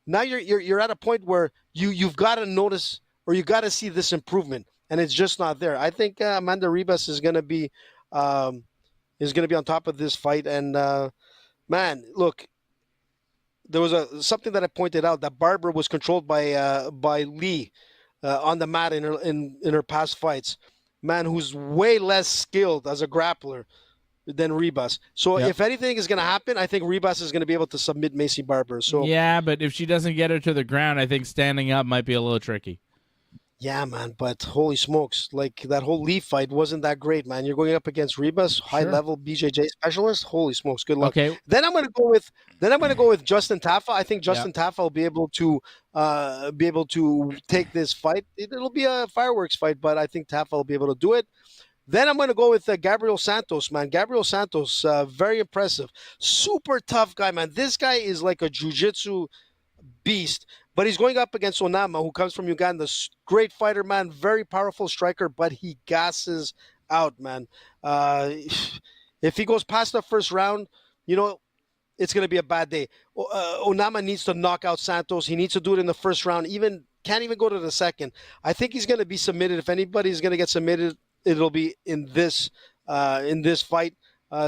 Now you're at a point where you've got to notice, or you got to see this improvement, and it's just not there. I think Amanda Ribas is going to be on top of this fight. And man, look, there was something that I pointed out, that Barber was controlled by Lee on the mat in her past fights. Man, who's way less skilled as a grappler than Ribas. So Yep. if anything is going to happen, I think Ribas is going to be able to submit Macy Barber. So Yeah, but if she doesn't get her to the ground, I think standing up might be a little tricky. yeah, man. But holy smokes, like that whole Lee fight wasn't that great, man. You're going up against Ribas, high level BJJ specialist. Holy smokes, good luck. Okay. Then I'm going to go with Justin Taffa. I think Justin Taffa will be able to take this fight. It'll be a fireworks fight, but I think Taffa will be able to do it. Then I'm going to go with Gabriel Santos, man. Gabriel Santos, very impressive. Super tough guy, man. This guy is like a jiu-jitsu beast, but he's going up against Onama, who comes from Uganda. Great fighter, man. Very powerful striker, but he gasses out, man. If he goes past the first round, it's going to be a bad day. Onama needs to knock out Santos. He needs to do it in the first round. Can't even go to the second. I think he's going to be submitted. If anybody's going to get submitted, it'll be in this fight.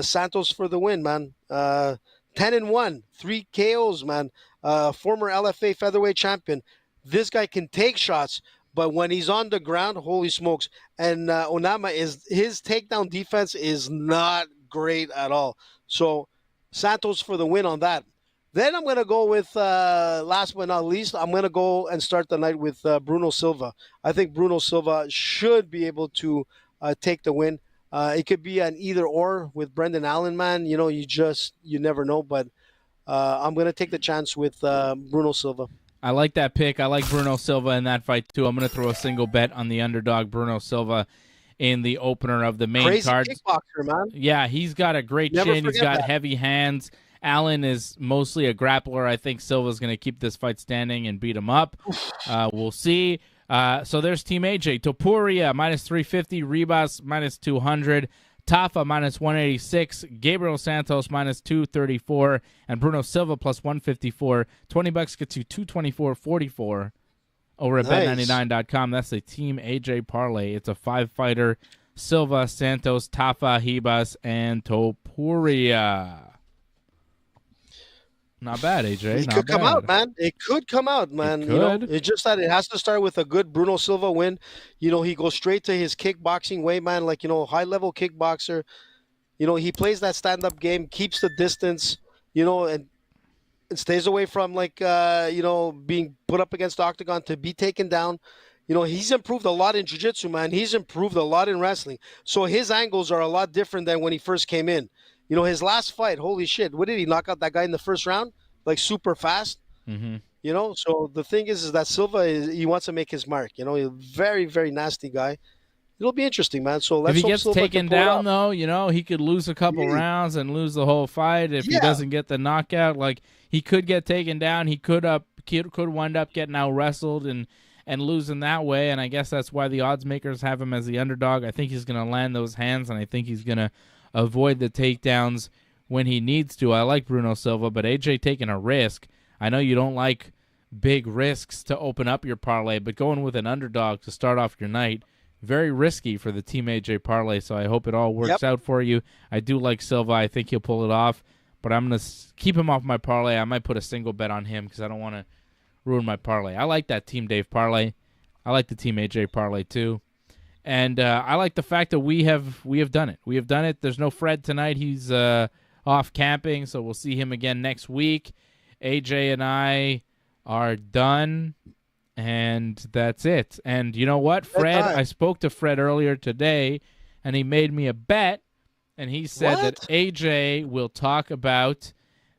Santos for the win, man. 10-1, 3 KOs, man. Former LFA featherweight champion. This guy can take shots, but when he's on the ground, holy smokes. And Onama, his takedown defense is not great at all. So Santos for the win on that. Then I'm going to go with, last but not least, I'm going to go and start the night with Bruno Silva. I think Bruno Silva should be able to take the win. It could be an either or with Brendan Allen, man. You never know. But I'm going to take the chance with Bruno Silva. I like that pick. I like Bruno Silva in that fight, too. I'm going to throw a single bet on the underdog, Bruno Silva, in the opener of the main Crazy card. kickboxer, man. Yeah, he's got a great chin. He's got heavy hands. Allen is mostly a grappler. I think Silva's going to keep this fight standing and beat him up. We'll see. So there's Team AJ. Topuria, minus 350. Ribas, minus 200. Taffa, minus 186. Gabriel Santos, minus 234. And Bruno Silva, plus 154. $20 gets you 224.44 over at bet99.com. That's the Team AJ parlay. It's a 5-fighter. Silva, Santos, Taffa, Ribas, and Topuria. Not bad, AJ. It could come out, man. It could come out, man. It could. It's just that it has to start with a good Bruno Silva win. He goes straight to his kickboxing way, man. Like, high-level kickboxer. He plays that stand-up game, keeps the distance, and stays away from, being put up against the octagon to be taken down. He's improved a lot in jiu-jitsu, man. He's improved a lot in wrestling. So his angles are a lot different than when he first came in. His last fight, holy shit, what did he knock out that guy in the first round? Like super fast? Mm-hmm. So the thing is that Silva, he wants to make his mark. He's a very, very nasty guy. It'll be interesting, man. So let's if he hope gets Silva taken down, though, he could lose a couple rounds and lose the whole fight if he doesn't get the knockout. Like, he could get taken down. He could wind up getting out-wrestled and losing that way, and I guess that's why the odds makers have him as the underdog. I think he's going to land those hands, and I think he's going to avoid the takedowns when he needs to. I like Bruno Silva, but AJ taking a risk. I know you don't like big risks to open up your parlay, but going with an underdog to start off your night, very risky for the Team AJ parlay, so I hope it all works out for you. I do like Silva. I think he'll pull it off, but I'm going to keep him off my parlay. I might put a single bet on him because I don't want to ruin my parlay. I like that Team Dave parlay. I like the Team AJ parlay too. And I like the fact that we have done it. We have done it. There's no Fred tonight. He's off camping, so we'll see him again next week. AJ and I are done, and that's it. And you know what, Fred? I spoke to Fred earlier today, and he made me a bet, and he said that AJ will talk about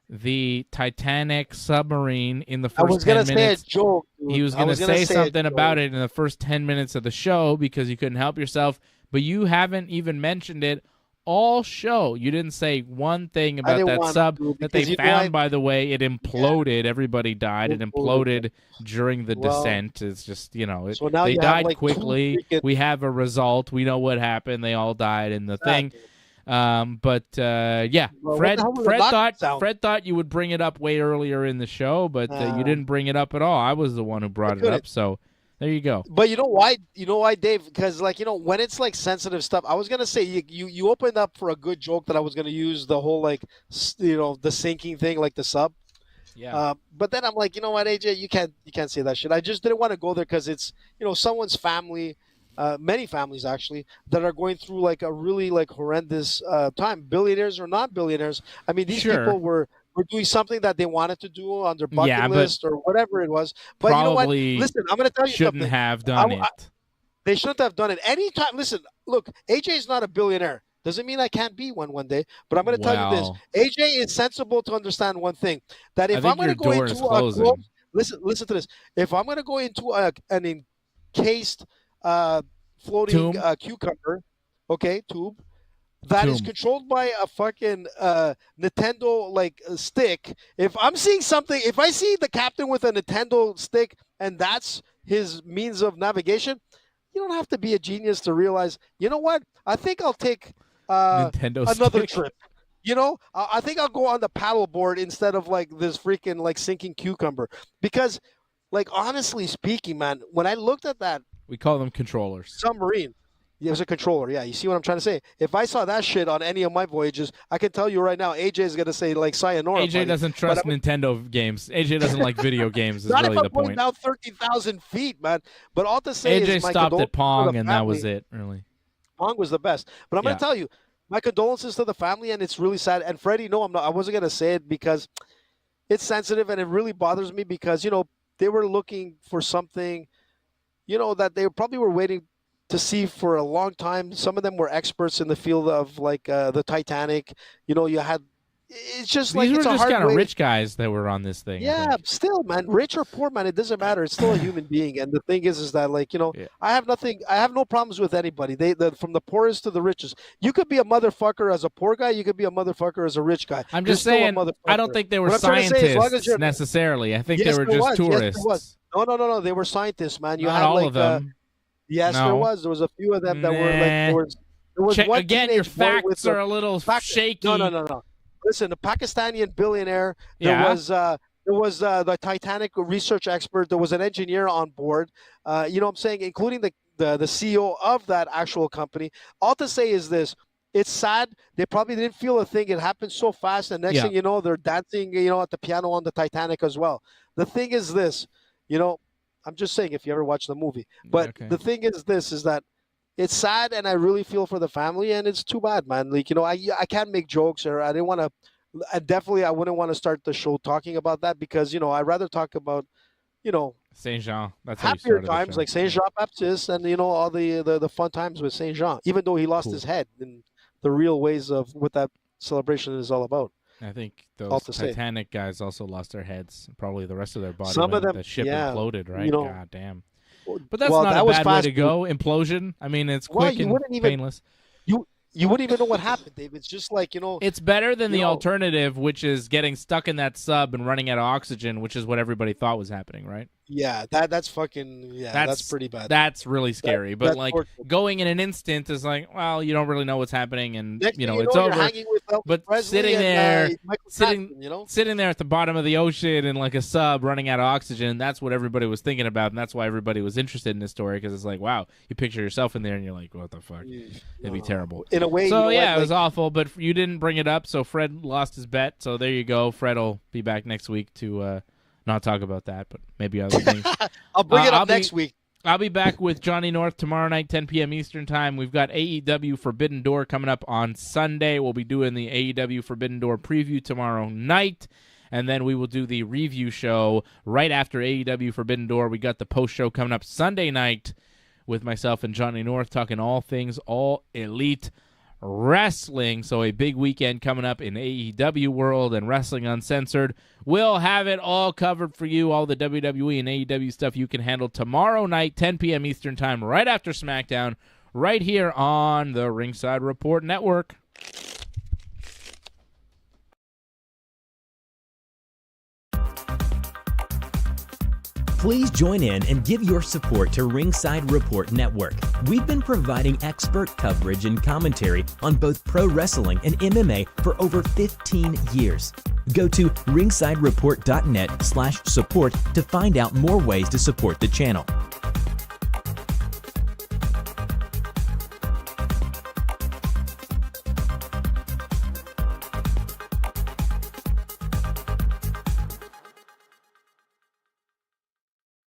the Titanic submarine in the first 10 minutes. Say a joke, dude. He was going to say something about it in the first 10 minutes of the show because you couldn't help yourself, but you haven't even mentioned it all show. You didn't say one thing about that sub that they found, by the way. It imploded. Yeah. Everybody died. It imploded during the descent. It's just, so they died quickly. We have a result. We know what happened. They all died in the thing. Fred thought you would bring it up way earlier in the show, but you didn't bring it up at all. I was the one who brought it up, so there you go. But you know why, Dave? Because when it's like sensitive stuff, I was gonna say you opened up for a good joke that I was gonna use the whole the sinking thing, like the sub. Yeah. But then I'm like, you know what, AJ, you can't say that shit. I just didn't want to go there because it's someone's family, many families actually, that are going through like a really like horrendous time. Billionaires or not billionaires. I mean, these people were doing something that they wanted to do on their bucket list or whatever it was. But you know what? Listen, I'm going to tell you shouldn't something. have done it. They shouldn't have done it. Anytime. Listen, look, AJ is not a billionaire. Doesn't mean I can't be one day. But I'm going to tell you this. AJ is sensible to understand one thing. That if I'm going to go into a listen to this. If I'm going to go into an encased floating cucumber, tube, that is controlled by a fucking Nintendo like stick. If I'm seeing something, if I see the captain with a Nintendo stick and that's his means of navigation, you don't have to be a genius to realize, you know what? I think I'll take another trip. I think I'll go on the paddle board instead of like this freaking like sinking cucumber. Because, like, honestly speaking, man, when I looked at that, we call them controllers. Submarine. It was a controller. Yeah, you see what I'm trying to say? If I saw that shit on any of my voyages, I can tell you right now, AJ is going to say, like, sayonara. AJ doesn't trust Nintendo games. AJ doesn't like video games is not really if the I'm going point. down 30,000 feet, man. But all to say AJ is stopped at Pong, and that was it, really. Pong was the best. But I'm going to tell you, my condolences to the family, and it's really sad. And Freddie, no, I wasn't going to say it because it's sensitive, and it really bothers me because, they were looking for something, that they probably were waiting to see for a long time. Some of them were experts in the field of like the Titanic. You had, it's just like, these it's were a just hard kind of way. rich guys that were on this thing. Yeah, still, man, rich or poor, man, it doesn't matter. It's still a human being. And the thing is that like, I have no problems with anybody. From the poorest to the richest. You could be a motherfucker as a poor guy. You could be a motherfucker as a rich guy. I'm just saying, I don't think they were scientists necessarily. I think they were just tourists. Yes, no. They were scientists, man. You Not had all like, of them. Yes, there was. There was a few of them that were like. There was one again, your facts are a little shaky. No. Listen, the Pakistani billionaire. There was the Titanic research expert. There was an engineer on board. You know what I'm saying, including the CEO of that actual company. All to say is this: it's sad. They probably didn't feel a thing. It happened so fast, and next thing you know, they're dancing, at the piano on the Titanic as well. The thing is this, I'm just saying, if you ever watch the movie. But the thing is this, is that it's sad, and I really feel for the family, and it's too bad, man. Like, I can't make jokes, or I didn't want to, I wouldn't want to start the show talking about that because, I'd rather talk about, Saint Jean. That's happier times like Saint Jean Baptist and, all the fun times with Saint Jean, even though he lost his head in the real ways of what that celebration is all about. I think those Titanic guys also lost their heads, probably the rest of their body. Some of them, the ship imploded, right? God damn. But that's not a bad way to go. Implosion. I mean, it's quick and painless. You wouldn't even know what happened, Dave. It's just like, It's better than the alternative, which is getting stuck in that sub and running out of oxygen, which is what everybody thought was happening, right? Yeah, that's fucking, that's pretty bad. That's really scary. But like going in an instant is like, well, you don't really know what's happening, and it's over. But sitting there, sitting there at the bottom of the ocean in like a sub running out of oxygen, that's what everybody was thinking about, and that's why everybody was interested in this story, because it's like, wow, you picture yourself in there and you're like, what the fuck? It'd be terrible. In a way, so it was awful, but you didn't bring it up, so Fred lost his bet. So there you go. Fred will be back next week to not talk about that, but maybe other things. I'll bring it up next week. I'll be back with Johnny North tomorrow night, 10 p.m. Eastern Time. We've got AEW Forbidden Door coming up on Sunday. We'll be doing the AEW Forbidden Door preview tomorrow night, and then we will do the review show right after AEW Forbidden Door. We got the post show coming up Sunday night with myself and Johnny North talking all things All Elite Wrestling. So a big weekend coming up in AEW world and Wrestling Uncensored. We'll have it all covered for you, all the WWE and AEW stuff you can handle tomorrow night, 10 p.m. Eastern Time, right after SmackDown, right here on the Ringside Report Network. Please join in and give your support to Ringside Report Network. We've been providing expert coverage and commentary on both pro wrestling and MMA for over 15 years. Go to ringsidereport.net/support to find out more ways to support the channel.